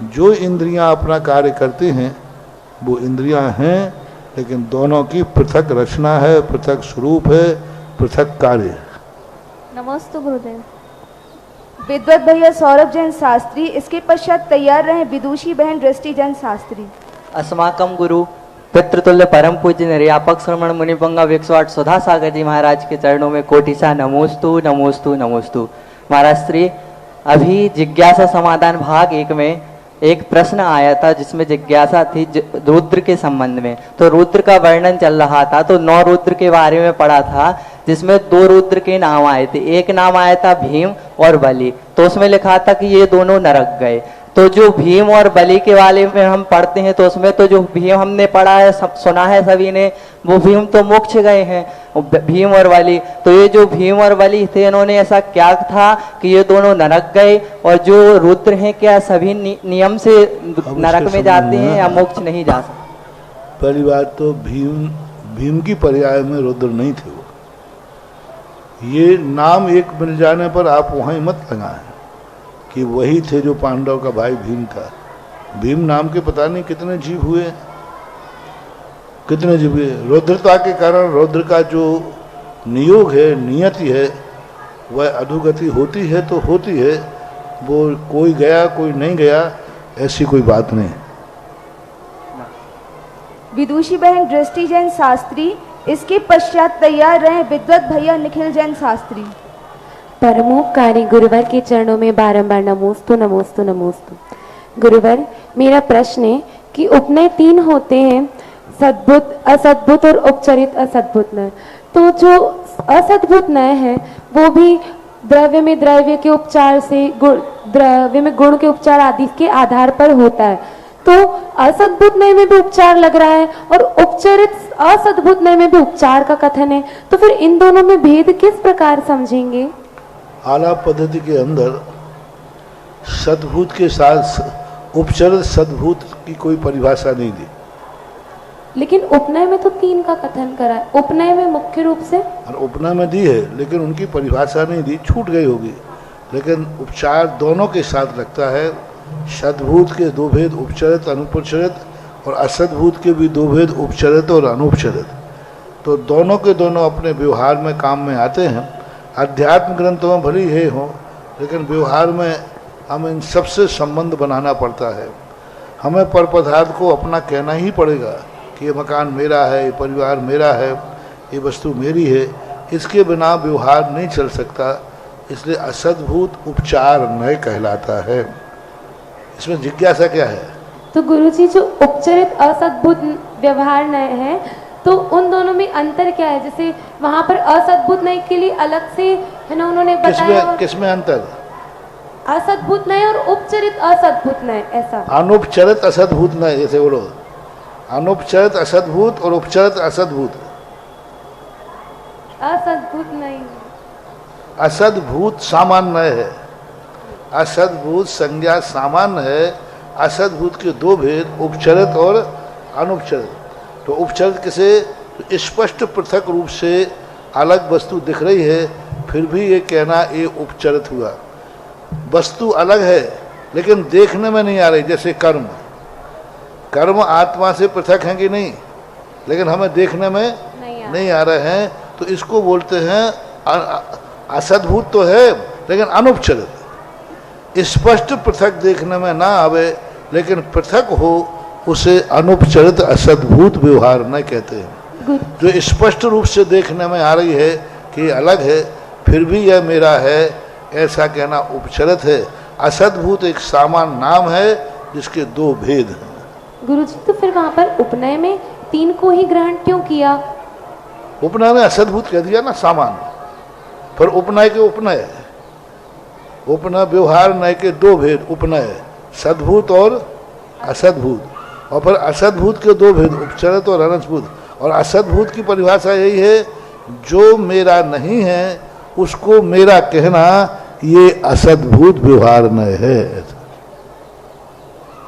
जो इंद्रियां अपना कार्य करती हैं वो इंद्रियां हैं, लेकिन दोनों की पृथक रचना है, पृथक स्वरूप है, पृथक कार्य है। नमस्ते गुरुदेव। विद्वत भैया सौरभ जैन शास्त्री, इसके पश्चात तैयार रहें विदुषी बहन दृष्टि जैन शास्त्री। अस्माकं गुरु पितृतुल्य परम पूज्य निर्यापक श्रमण मुनिपंगा 108 सुधा सागर जी महाराज के चरणों में कोटिसा नमोस्तु नमोस्तु नमोस्तु। महाराज श्री, अभी जिज्ञासा समाधान भाग 1 में एक प्रश्न आया था जिसमें जिज्ञासा थी रुद्र के संबंध में। तो रुद्र का वर्णन चल रहा था, तो 9 रुद्र के बारे में पढ़ा था, जिसमें 2 रुद्र के नाम आए थे। एक नाम आया था भीम और बलि, तो उसमें लिखा था कि ये दोनों नरक गए। तो जो भीम और बलि के बारे में हम पढ़ते हैं, तो उसमें तो जो भीम हमने पढ़ा है, सब सुना है सभी ने, वो भीम तो मोक्ष गए हैं, भीम और बलि। तो ये जो भीम और बलि थे, इन्होंने ऐसा क्या था कि ये दोनों नरक गए, और जो रुद्र हैं क्या सभी नियम से नरक में जाते हैं या मोक्ष नहीं जा सकते? पहली बात तो भीम की पर्याय में रुद्र नहीं थे वो। ये नाम एक मिल जाने पर आप वहीं मत लगाएं कि वही थे जो पांडव का भाई भीम था। भीम नाम के पता नहीं कितने जीव हुए, कितने जीव हुए। रुद्रता के कारण रुद्र का जो नियोग है, नियति है, वह अधोगति होती है तो होती है, वो कोई गया कोई नहीं गया ऐसी कोई बात नहीं। विदुषी बहन दृष्टि जैन शास्त्री, इसके पश्चात तैयार रहे विद्वत भैया निखिल जैन शास्त्री। परमोपकारी गुरुवर के चरणों में बारंबार नमोस्तु नमोस्तु नमोस्तु। गुरुवर, मेरा प्रश्न है कि उपनय 3 होते हैं, सद्भुत, असद्भुत और उपचरित असद्भुत नय। तो जो असद्भुत नय है वो भी द्रव्य में द्रव्य के उपचार से, द्रव्य में गुण के उपचार आदि के आधार पर होता है। तो असद्भुत नय में भी उपचार लग रहा है और उपचरित असद्भुत नय में भी उपचार का कथन है, तो फिर इन दोनों में भेद किस प्रकार समझेंगे? आलाप पद्धति के अंदर सद्भूत के साथ उपचरित सद्भूत की कोई परिभाषा नहीं दी। लेकिन उपनय में तो 3 का कथन करा है, उपनय में मुख्य रूप से, और उपनय में दी है लेकिन उनकी परिभाषा नहीं दी, छूट गई होगी। लेकिन उपचार दोनों के साथ लगता है। सद्भूत के 2 भेद, उपचरित अनुपचरित, और असद्भूत के भी 2 भेद, उपचरित और अनुपचरित। तो दोनों के दोनों अपने व्यवहार में काम में आते हैं। अध्यात्म ग्रंथों में भले ही हों, लेकिन व्यवहार में हमें इन सबसे संबंध बनाना पड़ता है। हमें पर पदार्थ को अपना कहना ही पड़ेगा कि ये मकान मेरा है, ये परिवार मेरा है, ये वस्तु मेरी है। इसके बिना व्यवहार नहीं चल सकता। इसलिए असद्भूत उपचार नय कहलाता है। इसमें जिज्ञासा क्या है? तो गुरुजी, जो उपचरित असद्भुत व्यवहार नय है, तो उन दोनों में अंतर क्या है? जैसे वहां पर असद्भुत नय के लिए अलग से है ना, उन्होंने बताया। किसमें अंतर? असद्भुत नय और उपचरित असद्भुत नय, ऐसा। अनुपचरित असद्भुत नय, जैसे बोलो अनुपचरित असद्भुत और उपचरित असद्भुत। असद्भुत नहीं, असद्भूत सामान्य है, असद्भूत संज्ञा सामान्य है। असद्भूत के 2 भेद, उपचरित और अनुपचरित। तो उपचरित किसे तो स्पष्ट पृथक रूप से अलग वस्तु दिख रही है, फिर भी ये कहना ये उपचरित हुआ। वस्तु अलग है लेकिन देखने में नहीं आ रही। जैसे कर्म, कर्म आत्मा से पृथक हैं कि नहीं, लेकिन हमें देखने में नहीं आ रहे हैं, तो इसको बोलते हैं असद्भूत तो है लेकिन अनुपचरित। स्पष्ट पृथक देखने में ना आवे लेकिन पृथक हो, उसे अनुपचरित असद्भूत व्यवहार न कहते हैं। जो स्पष्ट रूप से देखने में आ रही है कि अलग है, फिर भी यह मेरा है, ऐसा कहना उपचरित है। असद्भूत एक सामान्य नाम है जिसके 2 भेद हैं। गुरुजी, तो फिर वहां पर उपनय में 3 को ही ग्रहण क्यों किया? उपनय में असद्भूत कह दिया ना, सामान्य। फिर उपनय के उपनय, उपनय व्यवहार नय के 2 भेद, उपनय सद्भूत और असद्भूत। और फिर असद्भूत के 2 भेद, उपचरित और अनसद्भूत। और असद्भूत की परिभाषा यही है, जो मेरा नहीं है उसको मेरा कहना, ये असद्भूत व्यवहार नय है।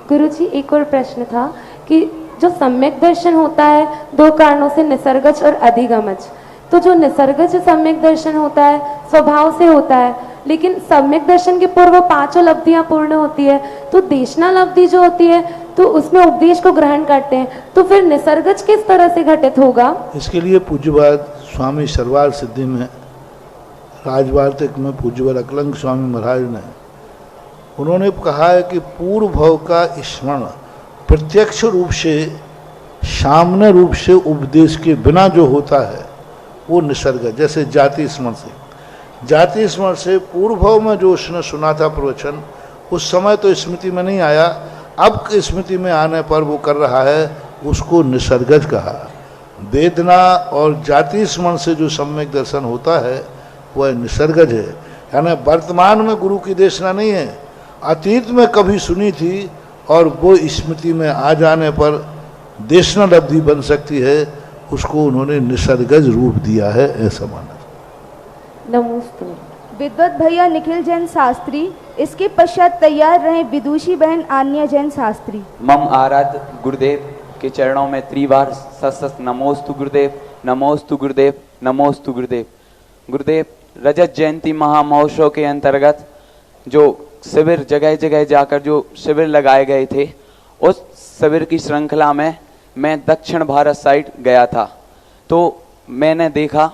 गुरुजी, एक और प्रश्न था कि जो सम्यक दर्शन होता है 2 कारणों से, निसर्गज और अधिगमज। तो जो निसर्गज सम्यक दर्शन होता है स्वभाव से होता है, लेकिन सम्यक दर्शन के पूर्व 5 लब्धियां पूर्ण होती है। तो देशना लब्धि जो होती है तो उसमें उपदेश को ग्रहण करते हैं, तो फिर निसर्गज किस तरह से घटित होगा? इसके लिए पूज्यपाद स्वामी सर्वार सिद्धि में, राजवार्तिक में पूज्यपाद अकलंग स्वामी महाराज ने, उन्होंने कहा है कि पूर्व भाव का स्मरण प्रत्यक्ष रूप से, सामान्य रूप से उपदेश के बिना जो होता है वो निसर्ग। जैसे जाति स्मरण से, जाति स्मरण से पूर्व भाव में जो उसने सुना था प्रवचन, उस समय तो स्मृति में नहीं आया, अब स्मृति में आने पर वो कर रहा है, उसको निसर्गज कहा। वेदना और जाति स्मरण से जो सम्यक दर्शन होता है वह निसर्गज है। यानी वर्तमान में गुरु की देशना नहीं है, अतीत में कभी सुनी थी और वो स्मृति में आ जाने पर देशना लब्धि बन सकती है, उसको उन्होंने निसर्गज रूप दिया है, ऐसा माना। नमस्ते। विद्वत भैया निखिल जैन शास्त्री, इसके पश्चात तैयार रहे विदुषी बहन आन्या जैन शास्त्री। मम आराध्य गुरुदेव के चरणों में त्रिवार सशस्त्र नमोस्तु गुरुदेव, नमोस्तु गुरुदेव, नमोस्तु गुरुदेव। गुरुदेव, रजत जयंती महामहोत्सव के अंतर्गत जो शिविर जगह जगह जाकर जो शिविर लगाए गए थे, उस शिविर की श्रृंखला में मैं दक्षिण भारत साइड गया था। तो मैंने देखा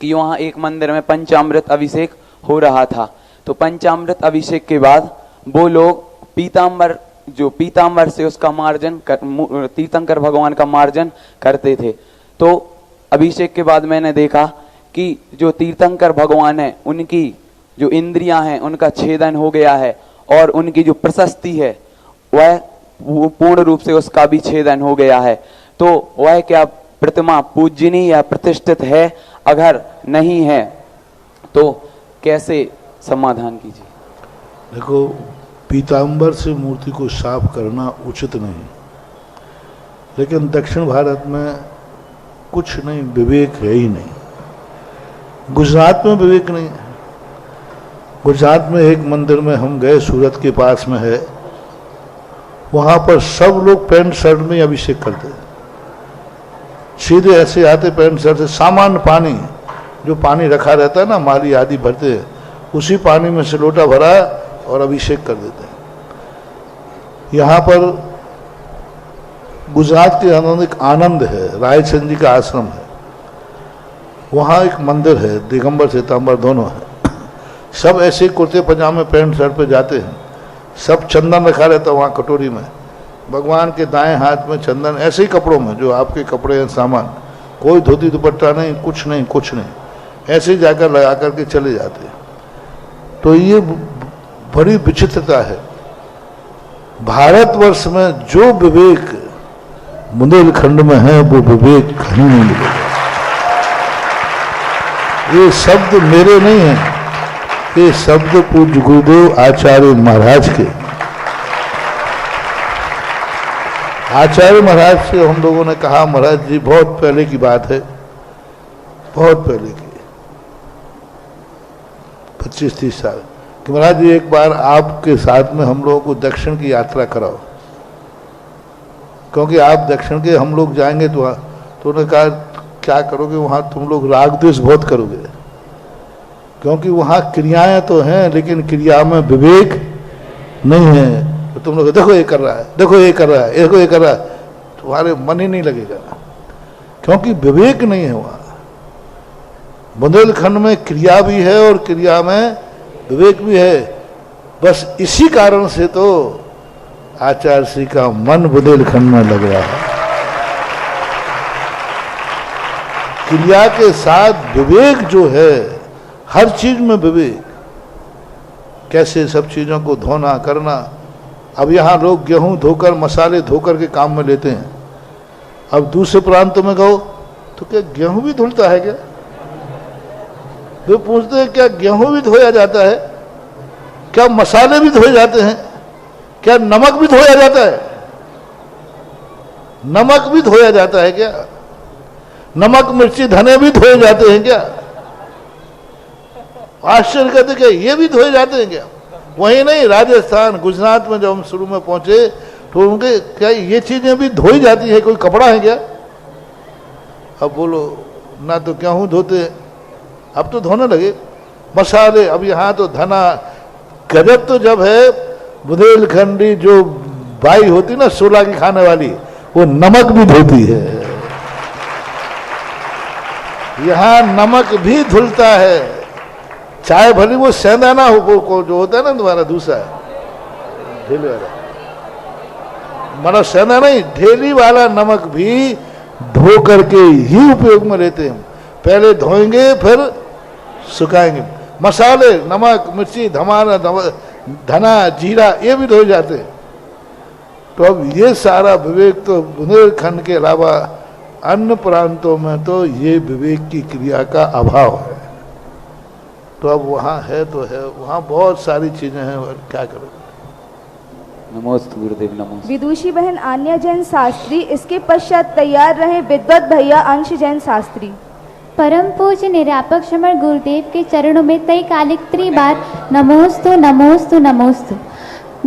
कि वहाँ एक मंदिर में पंचामृत अभिषेक हो रहा था। तो पंचामृत अभिषेक के बाद वो लोग पीताम्बर से उसका मार्जन तीर्थंकर भगवान का मार्जन करते थे। तो अभिषेक के बाद मैंने देखा कि जो तीर्थंकर भगवान है उनकी जो इंद्रियां हैं उनका छेदन हो गया है और उनकी जो प्रशस्ति है वह पूर्ण रूप से उसका भी छेदन हो गया है। तो वह क्या प्रतिमा पूजनीय या प्रतिष्ठित है? अगर नहीं है तो कैसे समाधान कीजिए? देखो, पीताम्बर से मूर्ति को साफ करना उचित नहीं, लेकिन दक्षिण भारत में कुछ नहीं, विवेक है ही नहीं। गुजरात में विवेक नहीं है। गुजरात में एक मंदिर में हम गए, सूरत के पास में है, वहाँ पर सब लोग पैंट शर्ट में अभिषेक करते हैं। सीधे ऐसे आते पैंट शर्ट से, सामान्य पानी जो पानी रखा रहता है ना, माली आदि भरते हैं, उसी पानी में से लोटा भरा और अभिषेक कर देते हैं। यहाँ पर गुजरात के अंदर एक आनंद है, रायचंद जी का आश्रम है, वहाँ एक मंदिर है, दिगंबर श्वेतांबर दोनों है। सब ऐसे कुर्ते पजामे पैंट शर्ट पे जाते हैं, सब चंदन रखा रहता है वहाँ कटोरी में, भगवान के दाएं हाथ में चंदन, ऐसे ही कपड़ों में जो आपके कपड़े हैं सामान, कोई धोती दुपट्टा नहीं, कुछ नहीं, कुछ नहीं, ऐसे ही जाकर लगा करके चले जाते हैं। तो ये बड़ी विचित्रता है। भारतवर्ष में जो विवेक बुंदेलखंड में है वो विवेक कहीं नहीं मिलेगा। ये शब्द मेरे नहीं है, ये शब्द पूज्य गुरुदेव आचार्य महाराज के। आचार्य महाराज से हम लोगों ने कहा, महाराज जी बहुत पहले की बात है, बहुत पहले की 25-30 साल, कि महाराज जी एक बार आपके साथ में हम लोगों को दक्षिण की यात्रा कराओ, क्योंकि आप दक्षिण के हम लोग जाएंगे तो उन्होंने कहा क्या करोगे वहाँ, तुम लोग राग द्वेष बहुत करोगे, क्योंकि वहाँ क्रियाएं तो हैं लेकिन क्रिया में विवेक नहीं है। तो तुम लोग देखो ये कर रहा है, देखो ये कर रहा है, देखो ये कर रहा है, तुम्हारे मन ही नहीं लगेगा, क्योंकि विवेक नहीं है वहाँ। बुंदेलखंड में क्रिया भी है और क्रिया में विवेक भी है। बस इसी कारण से तो आचार्य श्री का मन बुंदेलखंड में लग रहा है। क्रिया के साथ विवेक जो है, हर चीज में विवेक, कैसे सब चीजों को धोना करना। अब यहाँ लोग गेहूं धोकर, मसाले धोकर के काम में लेते हैं। अब दूसरे प्रांतों में गो तो क्या गेहूं भी धुलता है क्या? वे पूछते हैं क्या गेहूं भी धोया जाता है? क्या मसाले भी धोए जाते हैं? क्या नमक भी धोया जाता है? नमक भी धोया जाता है क्या? नमक मिर्ची धने भी धोए जाते हैं क्या? आश्चर्य करते क्या ये भी धोए जाते हैं क्या? वही नहीं, राजस्थान गुजरात में जब हम शुरू में पहुंचे तो उनके क्या ये चीजें भी धोई जाती है? कोई कपड़ा है क्या? अब बोलो ना, तो गेहूं धोते, अब तो धोने लगे मसाले। अब यहाँ तो धना, गजब तो जब है बुंदेलखंडी जो बाई होती ना 16 की खाने वाली, वो नमक भी धोती है। यहाँ नमक भी धुलता है, चाहे भली वो सेंधाना हो, को जो होता है ना तुम्हारा दूसरा ढेली वाला, मतलब सेंधा नहीं, ढेली वाला नमक भी धो करके ही उपयोग में लेते हैं। पहले धोएंगे फिर सुखाएंगे। मसाले, नमक मिर्ची धना जीरा ये भी धोए जाते हैं। तो अब ये सारा विवेक तो बुंदेलखंड के अलावा अन्य प्रांतों में तो ये विवेक की क्रिया का अभाव है। तो अब वहाँ है तो है, वहाँ बहुत सारी चीजें हैं, और क्या करोगे। नमोस्तु गुरुदेव, नमोस्तु। विदुषी बहन आन्या जैन शास्त्री, इसके पश्चात तैयार रहे विद्वत भैया अंश जैन शास्त्री। परम पूज्य निरापक श्रमण गुरुदेव के चरणों में तय कालिक त्रिबार नमोस्तु नमोस्तु नमोस्तु।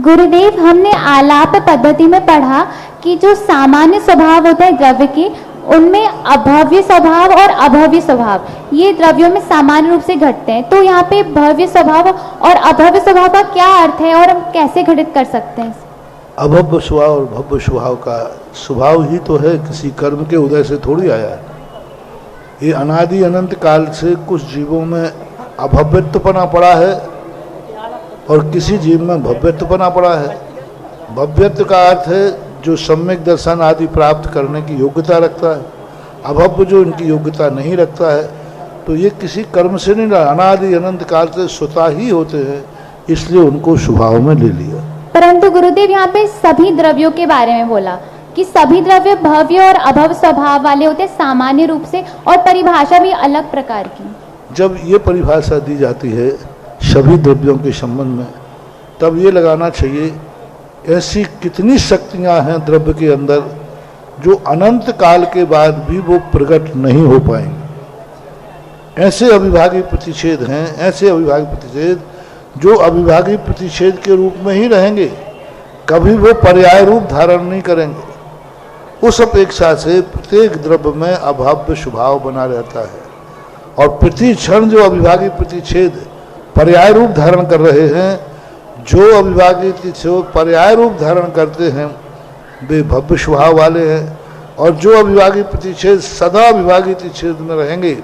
गुरुदेव, हमने आलाप पद्धति में पढ़ा कि जो सामान्य स्वभाव होता है द्रव्य के, उनमें अभव्य स्वभाव और अभव्य स्वभाव ये द्रव्यों में सामान्य रूप से घटते हैं। तो यहाँ पे भव्य स्वभाव और अभव्य स्वभाव का क्या अर्थ है और हम कैसे घटित कर सकते हैं? अभव्य स्वभाव और भव्य स्वभाव का स्वभाव ही तो है, किसी कर्म के उदय से थोड़ी आया है। ये अनादि अनंत काल से कुछ जीवों में अभव्यत्वपना पड़ा है और किसी जीव में भव्यत्वपना पड़ा है। भव्यत्व का अर्थ है जो सम्यक दर्शन आदि प्राप्त करने की योग्यता रखता है, अभव्य जो इनकी योग्यता नहीं रखता है। तो ये किसी कर्म से नहीं, अनादि अनंत काल से स्वतः ही होते हैं, इसलिए उनको स्वभाव में ले लिया। परंतु गुरुदेव यहाँ पे सभी द्रव्यों के बारे में बोला कि सभी द्रव्य भव्य और अभव्य स्वभाव वाले होते हैं सामान्य रूप से, और परिभाषा भी अलग प्रकार की। जब ये परिभाषा दी जाती है सभी द्रव्यों के संबंध में, तब ये लगाना चाहिए ऐसी कितनी शक्तियां हैं द्रव्य के अंदर जो अनंत काल के बाद भी वो प्रकट नहीं हो पाएंगे। ऐसे अविभागी प्रतिषेध हैं, ऐसे अविभागी प्रतिषेध जो अविभागी प्रतिषेध के रूप में ही रहेंगे, कभी वो पर्याय रूप धारण नहीं करेंगे। उस अपेक्षा से प्रत्येक द्रव्य में अभव्य स्वभाव बना रहता है, और प्रति क्षण जो अविभागी प्रतिषेध पर्याय रूप धारण कर रहे हैं, जो अविभागी प्रतिषेध पर्याय रूप धारण करते हैं वे भव्य स्वभाव वाले हैं, और जो अविभागी प्रतिषेध सदा अविभागी प्रतिषेध में रहेंगे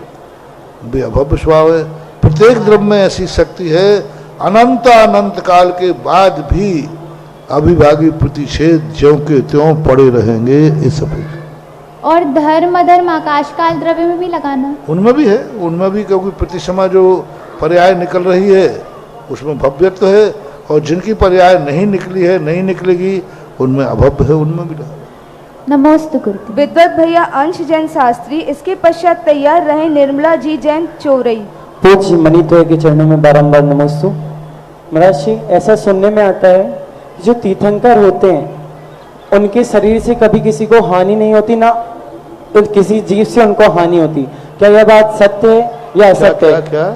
वे अभव्य स्वभाव है। प्रत्येक द्रव्य में ऐसी शक्ति है, अनंत काल के बाद भी अविभागी प्रतिषेध ज्यों के त्यों पड़े रहेंगे। इस अपेक्षा और धर्म अधर्म आकाश काल द्रव्य में भी लगाना, उनमें भी है, उनमें भी, क्योंकि प्रतिसमा जो पर्याय निकल रही है उसमें भव्यत्व है, और जिनकी पर्याय नहीं निकली है, नहीं निकलेगी, उनमें अभव्य है, उनमें भी लगा। नमोस्तु गुरु। विद्वत भैया अंश जैन शास्त्री, इसके पश्चात तैयार रहे निर्मला जी जैन चौरई। पूज्य मणिद्वय के चरणों में बारंबार नमोस्तु। महाराज जी, ऐसा सुनने में आता है कि जो तीर्थंकर होते हैं उनके शरीर से कभी किसी को हानि नहीं होती, ना किसी जीव से उनको हानि होती। क्या यह बात सत्य है या असत्य है? क्या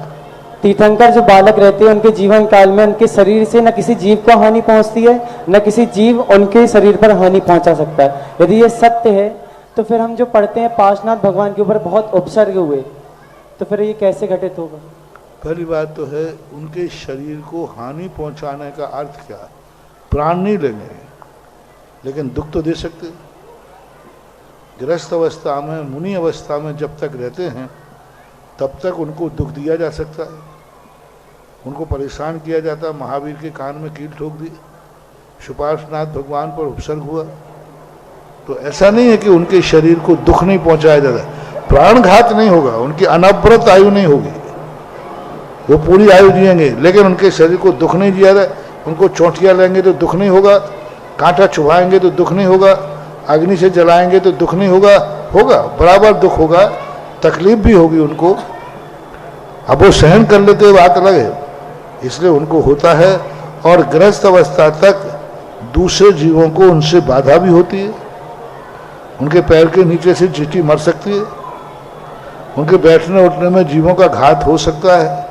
तीर्थंकर जो बालक रहते हैं उनके जीवन काल में उनके शरीर से न किसी जीव को हानि पहुंचती है, न किसी जीव उनके शरीर पर हानि पहुंचा सकता है। यदि ये सत्य है तो फिर हम जो पढ़ते हैं पार्श्वनाथ भगवान के ऊपर बहुत उपसर्ग हुए, तो फिर ये कैसे घटित होगा? पहली बात तो है उनके शरीर को हानि पहुंचाने का अर्थ क्या? प्राण नहीं लेंगे लेकिन दुख तो दे सकते। गृहस्थ अवस्था में, मुनि अवस्था में जब तक रहते हैं तब तक उनको दुख दिया जा सकता है, उनको परेशान किया जाता है। महावीर के कान में कील ठोक दी, शुपार्शनाथ भगवान पर उपसर्ग हुआ, तो ऐसा नहीं है कि उनके शरीर को दुख नहीं पहुंचाया जाता। प्राणघात नहीं होगा, उनकी अनवरत आयु नहीं होगी, वो पूरी आयु जिएंगे, लेकिन उनके शरीर को दुख नहीं दिया जाए। उनको चोटियाँ लेंगे तो दुख नहीं होगा, कांटा चुभाएंगे तो दुख नहीं होगा, अग्नि से जलाएंगे तो दुख नहीं होगा, होगा बराबर दुख होगा, तकलीफ भी होगी उनको। अब वो सहन कर लेते बात अलग है, इसलिए उनको होता है। और गृहस्थ अवस्था तक दूसरे जीवों को उनसे बाधा भी होती है, उनके पैर के नीचे से चींटी मर सकती है, उनके बैठने उठने में जीवों का घात हो सकता है,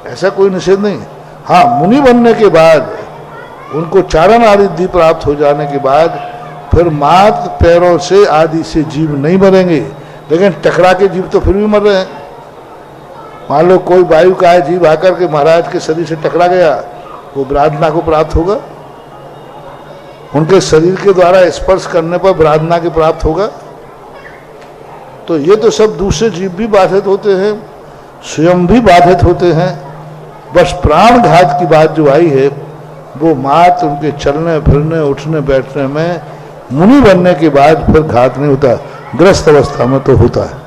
ऐसा कोई निषेध नहीं। हाँ, मुनि बनने के बाद उनको चारण आदि प्राप्त हो जाने के बाद फिर मात पैरों से आदि से जीव नहीं मरेंगे, लेकिन टकरा के जीव तो फिर भी मर रहे हैं। मान लो कोई वायु का जीव आकर के महाराज के शरीर से टकरा गया, वो ब्राह्मणा को प्राप्त होगा, उनके शरीर के द्वारा स्पर्श करने पर ब्राह्मणा के प्राप्त होगा। तो ये तो सब दूसरे जीव भी बाधित होते हैं, स्वयं भी बाधित होते हैं। बस प्राण घात की बात जो आई है वो मात उनके चलने फिरने उठने बैठने में, मुनि बनने के बाद फिर घात नहीं होता, ग्रस्त अवस्था में तो होता है।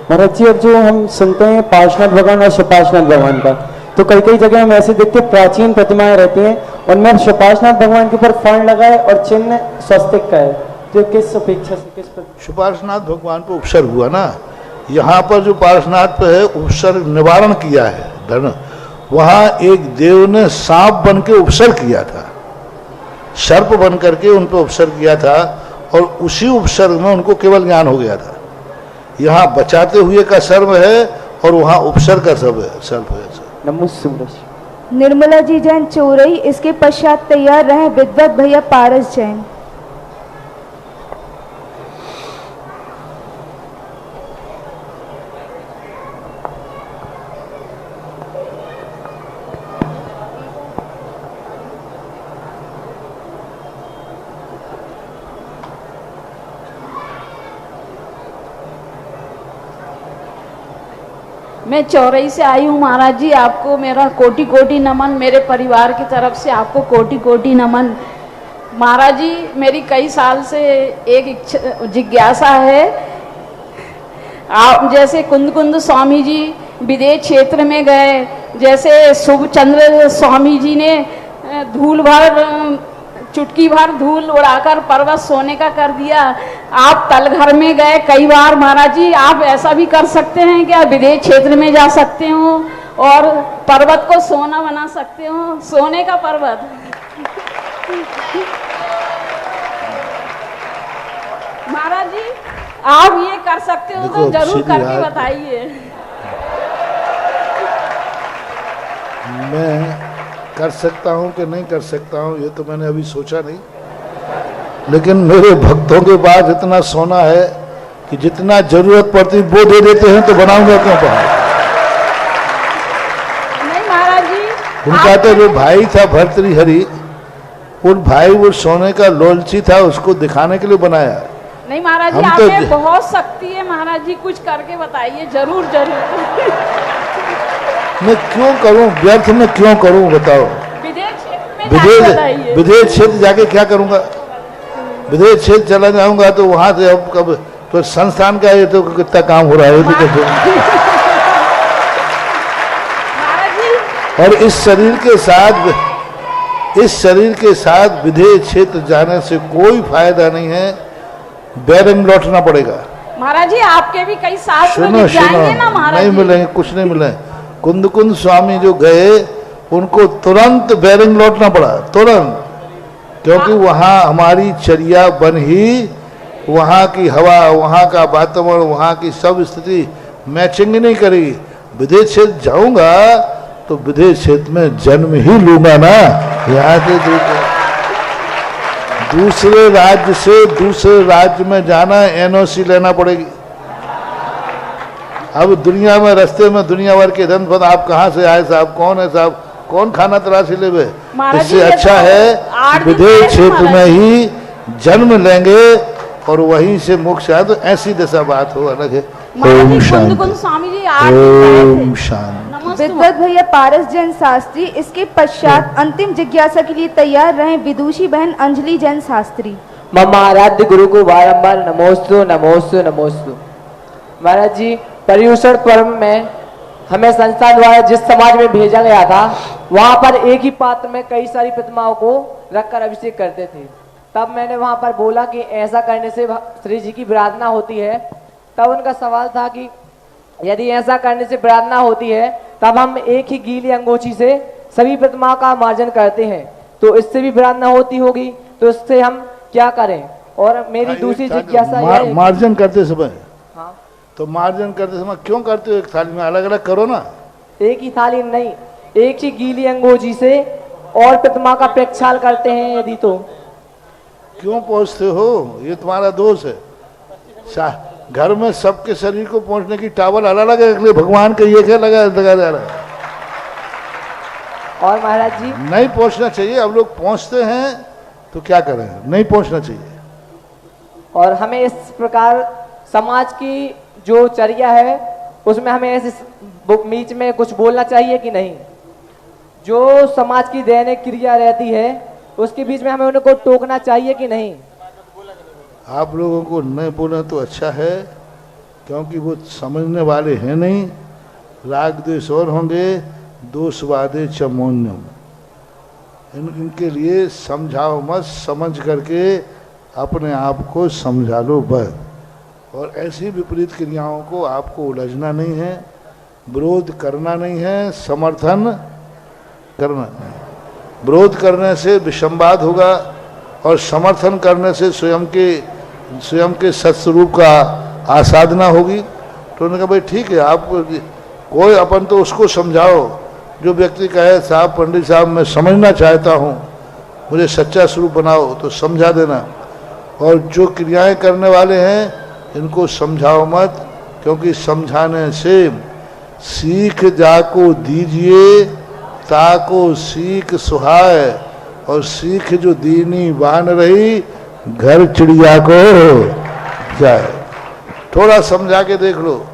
महाराज जी, अब जो हम सुनते हैं पार्श्वनाथ भगवान और शपार्श्वनाथ भगवान का, तो कई कई जगह हम ऐसे देखते हैं प्राचीन प्रतिमाएं रहती हैं, उनमें शपार्श्वनाथ भगवान के ऊपर फण लगा है और चिन्ह स्वस्तिक का है, तो किस अपेक्षा से किस पर? शपार्श्वनाथ भगवान पर उपसर्ग हुआ ना, यहाँ पर जो पार्श्वनाथ पे है उपसर्ग निवारण किया है धर्म। वहाँ एक देव ने सांप बन के उपसर्ग किया था, सर्प बन करके उन पर उपसर्ग किया था, और उसी उपसर्ग में उनको केवल ज्ञान हो गया था। यहाँ बचाते हुए का सर्व है और वहाँ उपसर्ग का सर्व है। नमोस्तु। निर्मला जी जैन चौरई, इसके पश्चात तैयार रहे विद्वत भैया पारस जैन। मैं चौरई से आई हूँ महाराज जी, आपको मेरा कोटि कोटि नमन, मेरे परिवार की तरफ से आपको कोटि कोटि नमन। महाराज जी, मेरी कई साल से एक जिज्ञासा है। आप जैसे कुंद कुंद स्वामी जी विदेश क्षेत्र में गए, जैसे शुभ चंद्र स्वामी जी ने धूल भर चुटकी भर धूल उड़ाकर पर्वत सोने का कर दिया, आप तलघर में गए कई बार महाराज जी, आप ऐसा भी कर सकते हैं क्या? विदेश क्षेत्र में जा सकते हो और पर्वत को सोना बना सकते हो, सोने का पर्वत। महाराज जी, आप ये कर सकते हो तो जरूर करके बताइए। मैं कर सकता हूं कि नहीं कर सकता हूं ये तो मैंने अभी सोचा नहीं, लेकिन मेरे भक्तों के पास इतना सोना है कि जितना जरूरत पड़ती वो दे देते हैं, तो बनाऊंगा क्यों पहाड़? नहीं महाराज जी, उनका तो जो भाई था भर्तृहरि, उन भाई वो सोने का लोलची था, उसको दिखाने के लिए बनाया। नहीं महाराज जी, आप में बहुत शक्ति है महाराज जी, कुछ करके बताइए जरूर जरूर। मैं क्यों करूं, व्यर्थ में क्यों करूं बताओ? विदेश क्षेत्र जाके क्या करूंगा? विदेश क्षेत्र चला जाऊंगा तो वहां से अब कब तो संस्थान का ये तो कितना काम हो रहा है तो और इस शरीर के साथ विदेश क्षेत्र जाने से कोई फायदा नहीं है, बैरंग लौटना पड़ेगा। महाराज जी, आपके भी कई शास्त्र मिल जाएंगे ना महाराज नहीं जी? मिलेंगे, कुछ नहीं मिले। कुंद कुंद स्वामी जो गए उनको तुरंत बैरंग लौटना पड़ा, तुरंत, क्योंकि वहाँ हमारी चर्या बन ही, वहाँ की हवा, वहाँ का वातावरण, वहाँ की सब स्थिति मैचिंग नहीं करेगी। विदेश क्षेत्र जाऊंगा तो विदेश क्षेत्र में जन्म ही लूंगा ना, यहाँ से दूसरे राज्य से दूसरे राज्य में जाना एनओसी लेना पड़ेगी। अब दुनिया में रास्ते में दुनिया भर के धन पद, आप कहाँ से आए साहब, कौन है साहब, कौन खाना तलाशी ले? इससे अच्छा है विदेश क्षेत्र में ही जन्म लेंगे और वहीं से मोक्ष आए, तो ऐसी दशा बात हो अलग है। ओम शांति, स्वामी जी ओम शांति। विद्वत भैया पारस जैन शास्त्री, इसके पश्चात अंतिम जिज्ञासा के लिए तैयार रहे विदुषी बहन अंजलि जैन शास्त्री। मम आराध्य गुरु को बारंबार नमोस्तु नमोस्तु नमोस्तु। महाराज जी, पर्युषण पर्व में हमें संस्थान द्वारा जिस समाज में भेजा गया था, वहां पर एक ही पात्र में कई सारी प्रतिमाओं को रखकर अभिषेक करते थे। तब मैंने वहां पर बोला कि ऐसा करने से श्री जी की विराधना होती है। तब उनका सवाल था कि यदि ऐसा करने से विराधना होती है, तब हम एक ही गीली अंगोछी से सभी प्रतिमाओं का मार्जन करते हैं, तो इससे भी विराधना होती होगी, तो इससे हम क्या करें? और मेरी दूसरी जिज्ञासा मार्जन करते समय, तो मार्जन करते समय क्यों करते हो? एक थाली में अलग अलग करो ना। एक ही थाली नहीं, एक ही गीली अंगोछी से और प्रतिमा का प्रक्षाल करते हैं यदि, तो क्यों पहुंचते हो? ये तुम्हारा दोष है। घर में सबके शरीर को पहुंचने की टावल अलग अलग है, भगवान का ये क्या लगा जा रहा है? और महाराज जी, नहीं पहुंचना चाहिए। अब लोग पहुंचते हैं तो क्या करें, नहीं पहुंचना चाहिए। और हमें इस प्रकार समाज की जो चर्या है उसमें हमें ऐसे बीच में कुछ बोलना चाहिए कि नहीं? जो समाज की दैनिक क्रिया रहती है उसके बीच में हमें उनको टोकना चाहिए कि नहीं? आप लोगों को नहीं बोलना तो अच्छा है, क्योंकि वो समझने वाले हैं नहीं। राग द्वेष और होंगे, दोष वादे चमोन्यम, इनके लिए समझाओ मत, समझ करके अपने आप को समझा लो बस। और ऐसी विपरीत क्रियाओं को आपको उलझना नहीं है, विरोध करना नहीं है, समर्थन करना। विरोध करने से विसंवाद होगा और समर्थन करने से स्वयं के सत्स्वरूप का आसाधना होगी। तो उन्होंने कहा भाई ठीक है, आप कोई अपन तो उसको समझाओ जो व्यक्ति कहे साहब पंडित साहब मैं समझना चाहता हूँ, मुझे सच्चा स्वरूप बनाओ, तो समझा देना। और जो क्रियाएं करने वाले हैं इनको समझाओ मत, क्योंकि समझाने से सीख जाको दीजिए ताको सीख सुहाए, और सीख जो दीनी बान रही घर चिड़िया को जाए। थोड़ा समझा के देख लो,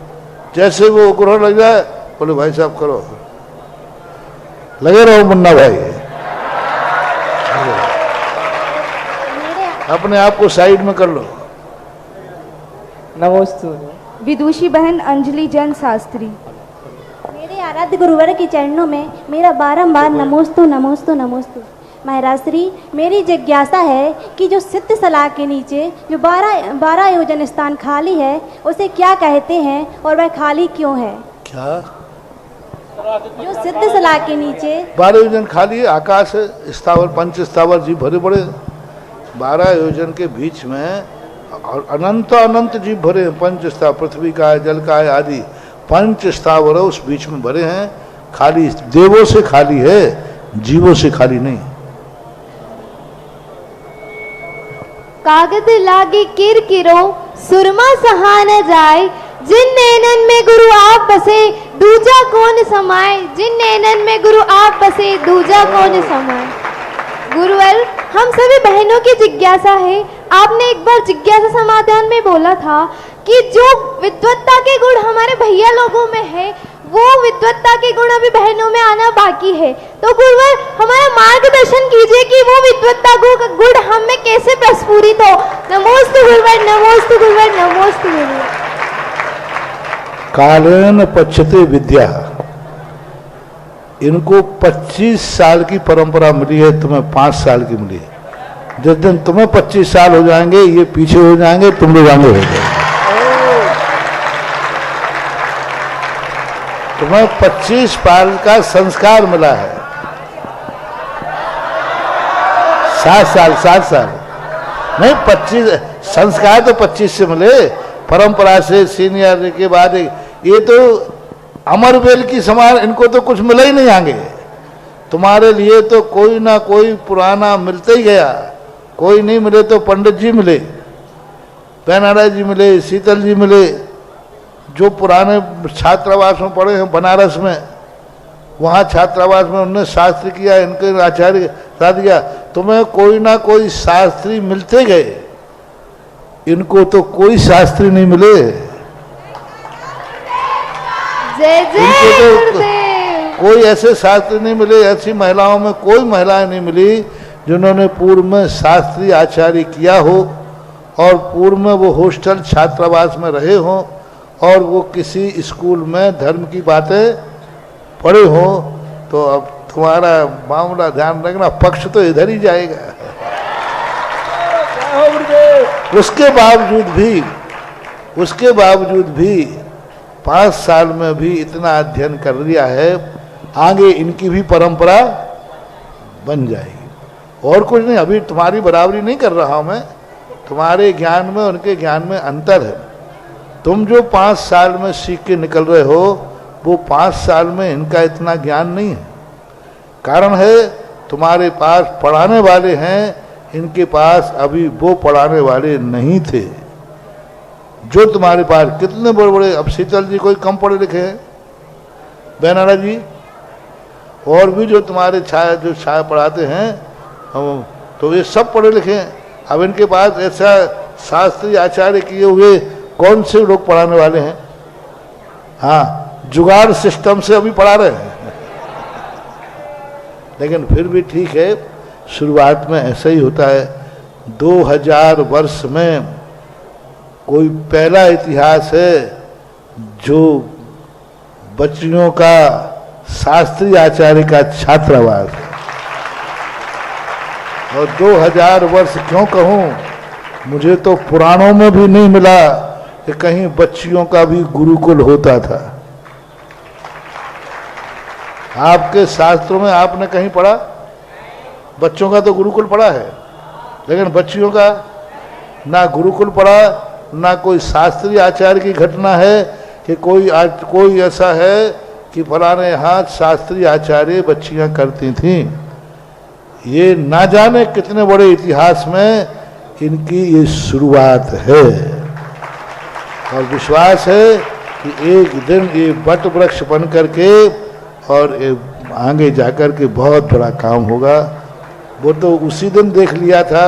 जैसे वो ग्रहण लग जाए बोले भाई साहब करो, लगे रहो मुन्ना भाई, अपने आप को साइड में कर लो। नमोस्तु। विदुषी बहन अंजलि जैन शास्त्री। मेरे आराध्य गुरुवर के चरणों में मेरा बारंबार नमोस्तु नमोस्तु नमोस्तु। महाराज श्री, मेरी जिज्ञासा है कि जो सिद्ध सलाह के नीचे जो 12 योजन स्थान खाली है उसे क्या कहते हैं और वह खाली क्यों है? क्या? जो सिद्ध सलाह के नीचे 12 योजन खाली है, आकाश स्थावर पंच स्थावर जीव भरे पड़े। 12 योजन के बीच में और अनंत अनंत जीव भरे हैं। पंच स्थावर, पृथ्वी का है, जल का है, आदि पंच स्थावर उस बीच में भरे हैं। खाली देवों से खाली है, जीवों से खाली नहीं। कागद लागे किरकिरो सुरमा सहा न जाए, जिन नैनन में गुरु आप बसे दूजा कौन समाए। जिन नैनन में गुरु आप बसे दूजा कौन समाए। गुरुवर, हम सभी बहनों की जिज्ञासा है। आपने एक बार जिज्ञासा समाधान में बोला था कि जो विद्वत्ता के गुण हमारे भैया लोगों में है, वो विद्वत्ता के गुण अभी बहनों में आना बाकी है। तो गुरुवर, हमारा मार्गदर्शन कीजिए कि वो विद्वत्ता गुण हम में कैसे प्रस्फुरित हो। नमोस्तु गुरुवर, नमोस्तु गुरुवर, नमोस्तु गुरुवर। कालेन पच्यते विद्या, इनको 25 साल की परंपरा मिली है, तुम्हें 5 साल की मिली है। जिस दिन तुम्हें 25 साल हो जाएंगे, ये पीछे हो जाएंगे, तुम लोग आगे हो जाएंगे। तुम्हें 25 साल का संस्कार मिला है। 7 साल नहीं, 25 संस्कार तो 25 से मिले, परंपरा से, सीनियर के बाद। ये तो अमरवेल की समान, इनको तो कुछ मिला ही नहीं आगे। तुम्हारे लिए तो कोई ना कोई पुराना मिलते ही गया। कोई नहीं मिले तो पंडित जी मिले, बेनारा जी मिले, शीतल जी मिले, जो पुराने छात्रावास में पढ़े हैं बनारस में, वहाँ छात्रावास में उन्होंने शास्त्र किया, इनके आचार्य साथ किया। तुम्हें कोई ना कोई शास्त्री मिलते गए, इनको तो कोई शास्त्री नहीं मिले। जय जय तो कोई ऐसे शास्त्री नहीं मिले, ऐसी महिलाओं में कोई महिलाएं नहीं मिली जिन्होंने पूर्व में शास्त्रीय आचार्य किया हो और पूर्व में वो हॉस्टल छात्रावास में रहे हों और वो किसी स्कूल में धर्म की बातें पढ़े हों। तो अब तुम्हारा मामला ध्यान रखना, पक्ष तो इधर ही जाएगा। उसके बावजूद भी 5 साल में भी इतना अध्ययन कर लिया है, आगे इनकी भी परंपरा बन जाएगी। और कुछ नहीं, अभी तुम्हारी बराबरी नहीं कर रहा हूं मैं, तुम्हारे ज्ञान में उनके ज्ञान में अंतर है। तुम जो 5 साल में सीख के निकल रहे हो, वो 5 साल में इनका इतना ज्ञान नहीं है। कारण है तुम्हारे पास पढ़ाने वाले हैं, इनके पास अभी वो पढ़ाने वाले नहीं थे जो तुम्हारे पास। कितने बड़े बड़े, अब शीतल जी कोई कम पढ़े लिखे हैं, बेनारा जी और भी जो तुम्हारे छाया पढ़ाते हैं, तो ये सब पढ़े लिखे हैं। अब इनके पास ऐसा शास्त्रीय आचार्य किए हुए कौन से लोग पढ़ाने वाले हैं? हाँ, जुगाड़ सिस्टम से अभी पढ़ा रहे हैं। लेकिन फिर भी ठीक है, शुरुआत में ऐसा ही होता है। 2000 वर्ष में कोई पहला इतिहास है जो बच्चियों का शास्त्रीय आचार्य का छात्रावास है। और 2000 वर्ष क्यों कहूँ, मुझे तो पुराणों में भी नहीं मिला कि कहीं बच्चियों का भी गुरुकुल होता था। आपके शास्त्रों में आपने कहीं पढ़ा? बच्चों का तो गुरुकुल पढ़ा है, लेकिन बच्चियों का ना गुरुकुल पढ़ा, ना कोई शास्त्रीय आचार्य की घटना है कि कोई ऐसा है कि फलाने यहाँ शास्त्रीय आचार्य बच्चियां करती थीं। ये ना जाने कितने बड़े इतिहास में इनकी ये शुरुआत है। और विश्वास है कि एक दिन ये वट वृक्ष बन करके और आगे जाकर के बहुत बड़ा काम होगा। वो तो उसी दिन देख लिया था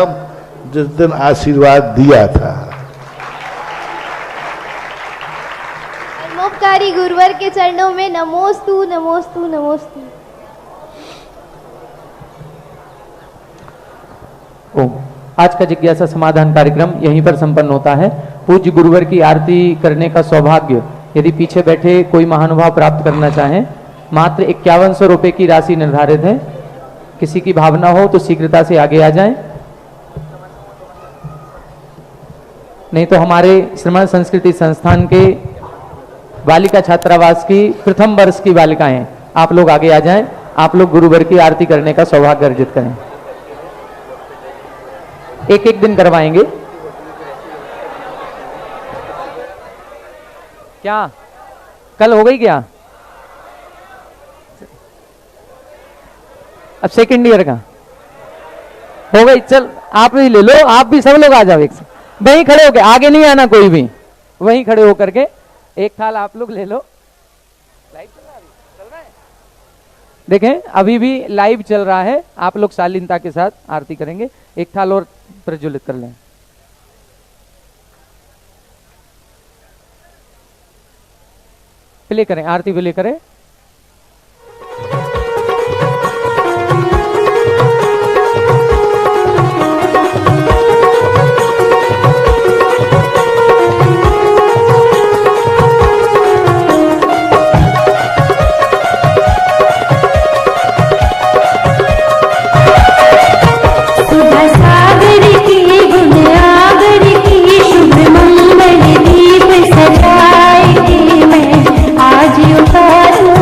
जिस दिन आशीर्वाद दिया था। कारी गुरुवर के चरणों में नमोस्तु नमोस्तु नमोस्तु। आज का जिज्ञासा समाधान कार्यक्रम यहीं पर संपन्न होता है। पूज्य गुरुवर की आरती करने का सौभाग्य यदि पीछे बैठे कोई महानुभाव प्राप्त करना चाहें, मात्र 5100 रुपए की राशि निर्धारित है। किसी की भावना हो तो शीघ्रता से आगे आ जाएं, नहीं तो हमारे श्रमण संस्कृति संस्थान के बालिका छात्रावास की प्रथम वर्ष की बालिकाएं, आप लोग आगे आ जाएं। आप लोग गुरुवर की आरती करने का सौभाग्य अर्जित करें। एक एक दिन करवाएंगे। क्या कल हो गई क्या? अब सेकेंड ईयर का हो गई। चल आप भी ले लो, आप भी सब लोग आ जाओ। एक से वहीं खड़े होके, आगे नहीं आना कोई भी, वहीं खड़े होकर के एक थाल आप लोग ले लो। देखें अभी भी लाइव चल रहा है, आप लोग शालीनता के साथ आरती करेंगे। एक थाल और प्रज्वलित कर लें। प्ले करें, आरती प्ले करें। आज उतारूं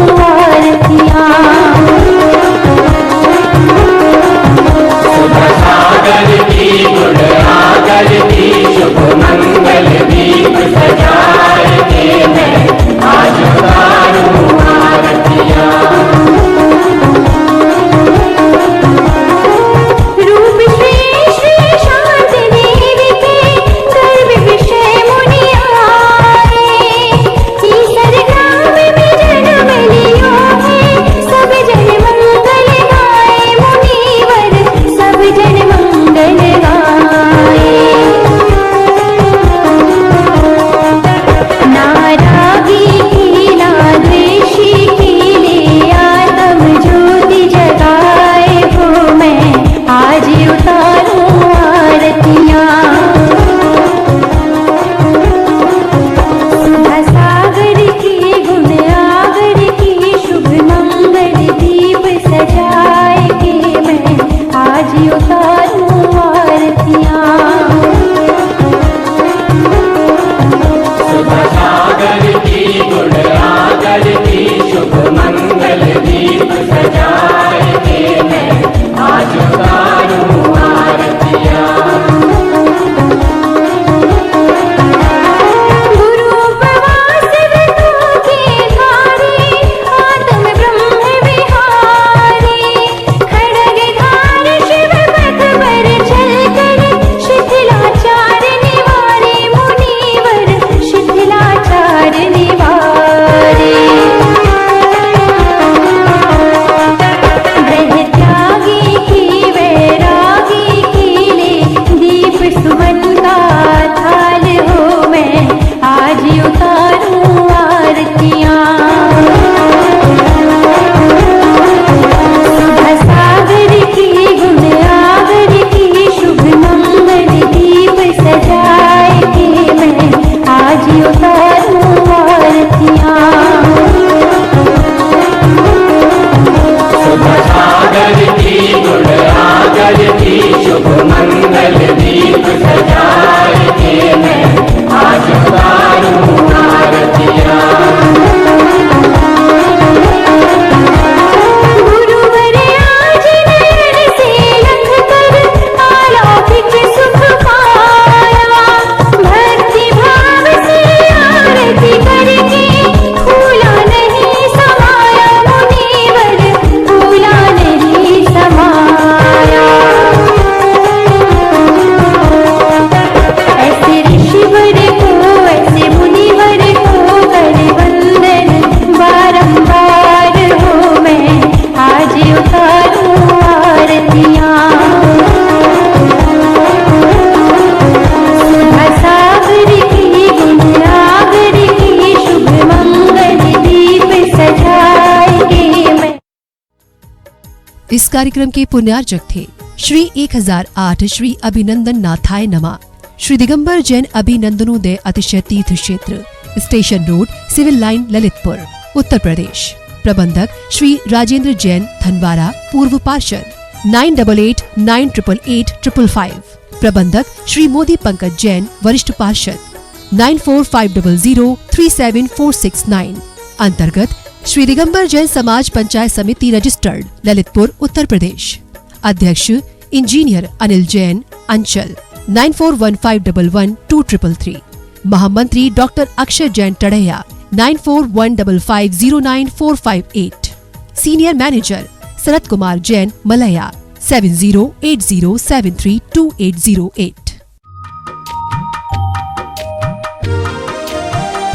इस कार्यक्रम के पुण्यार्चक थे श्री 1008 श्री अभिनंदन नाथाय नमा, Shri Digambar Jain अभिनंदनोदय Atishay Tirth Kshetra, station road, civil line, Lalitpur, Uttar Pradesh. प्रबंधक श्री राजेंद्र जैन धनवारा, पूर्व पार्षद, 9889888555। प्रबंधक श्री मोदी पंकज जैन, वरिष्ठ पार्षद, 9450037469। अंतर्गत श्री दिगंबर जैन समाज पंचायत समिति रजिस्टर्ड, ललितपुर, उत्तर प्रदेश। अध्यक्ष इंजीनियर अनिल जैन, अंचल, 9415112333। महामंत्री doctor Akshay Jain Tadaiya, 9415509458। Senior manager Sharad Kumar Jain, Malaya, 7080732808।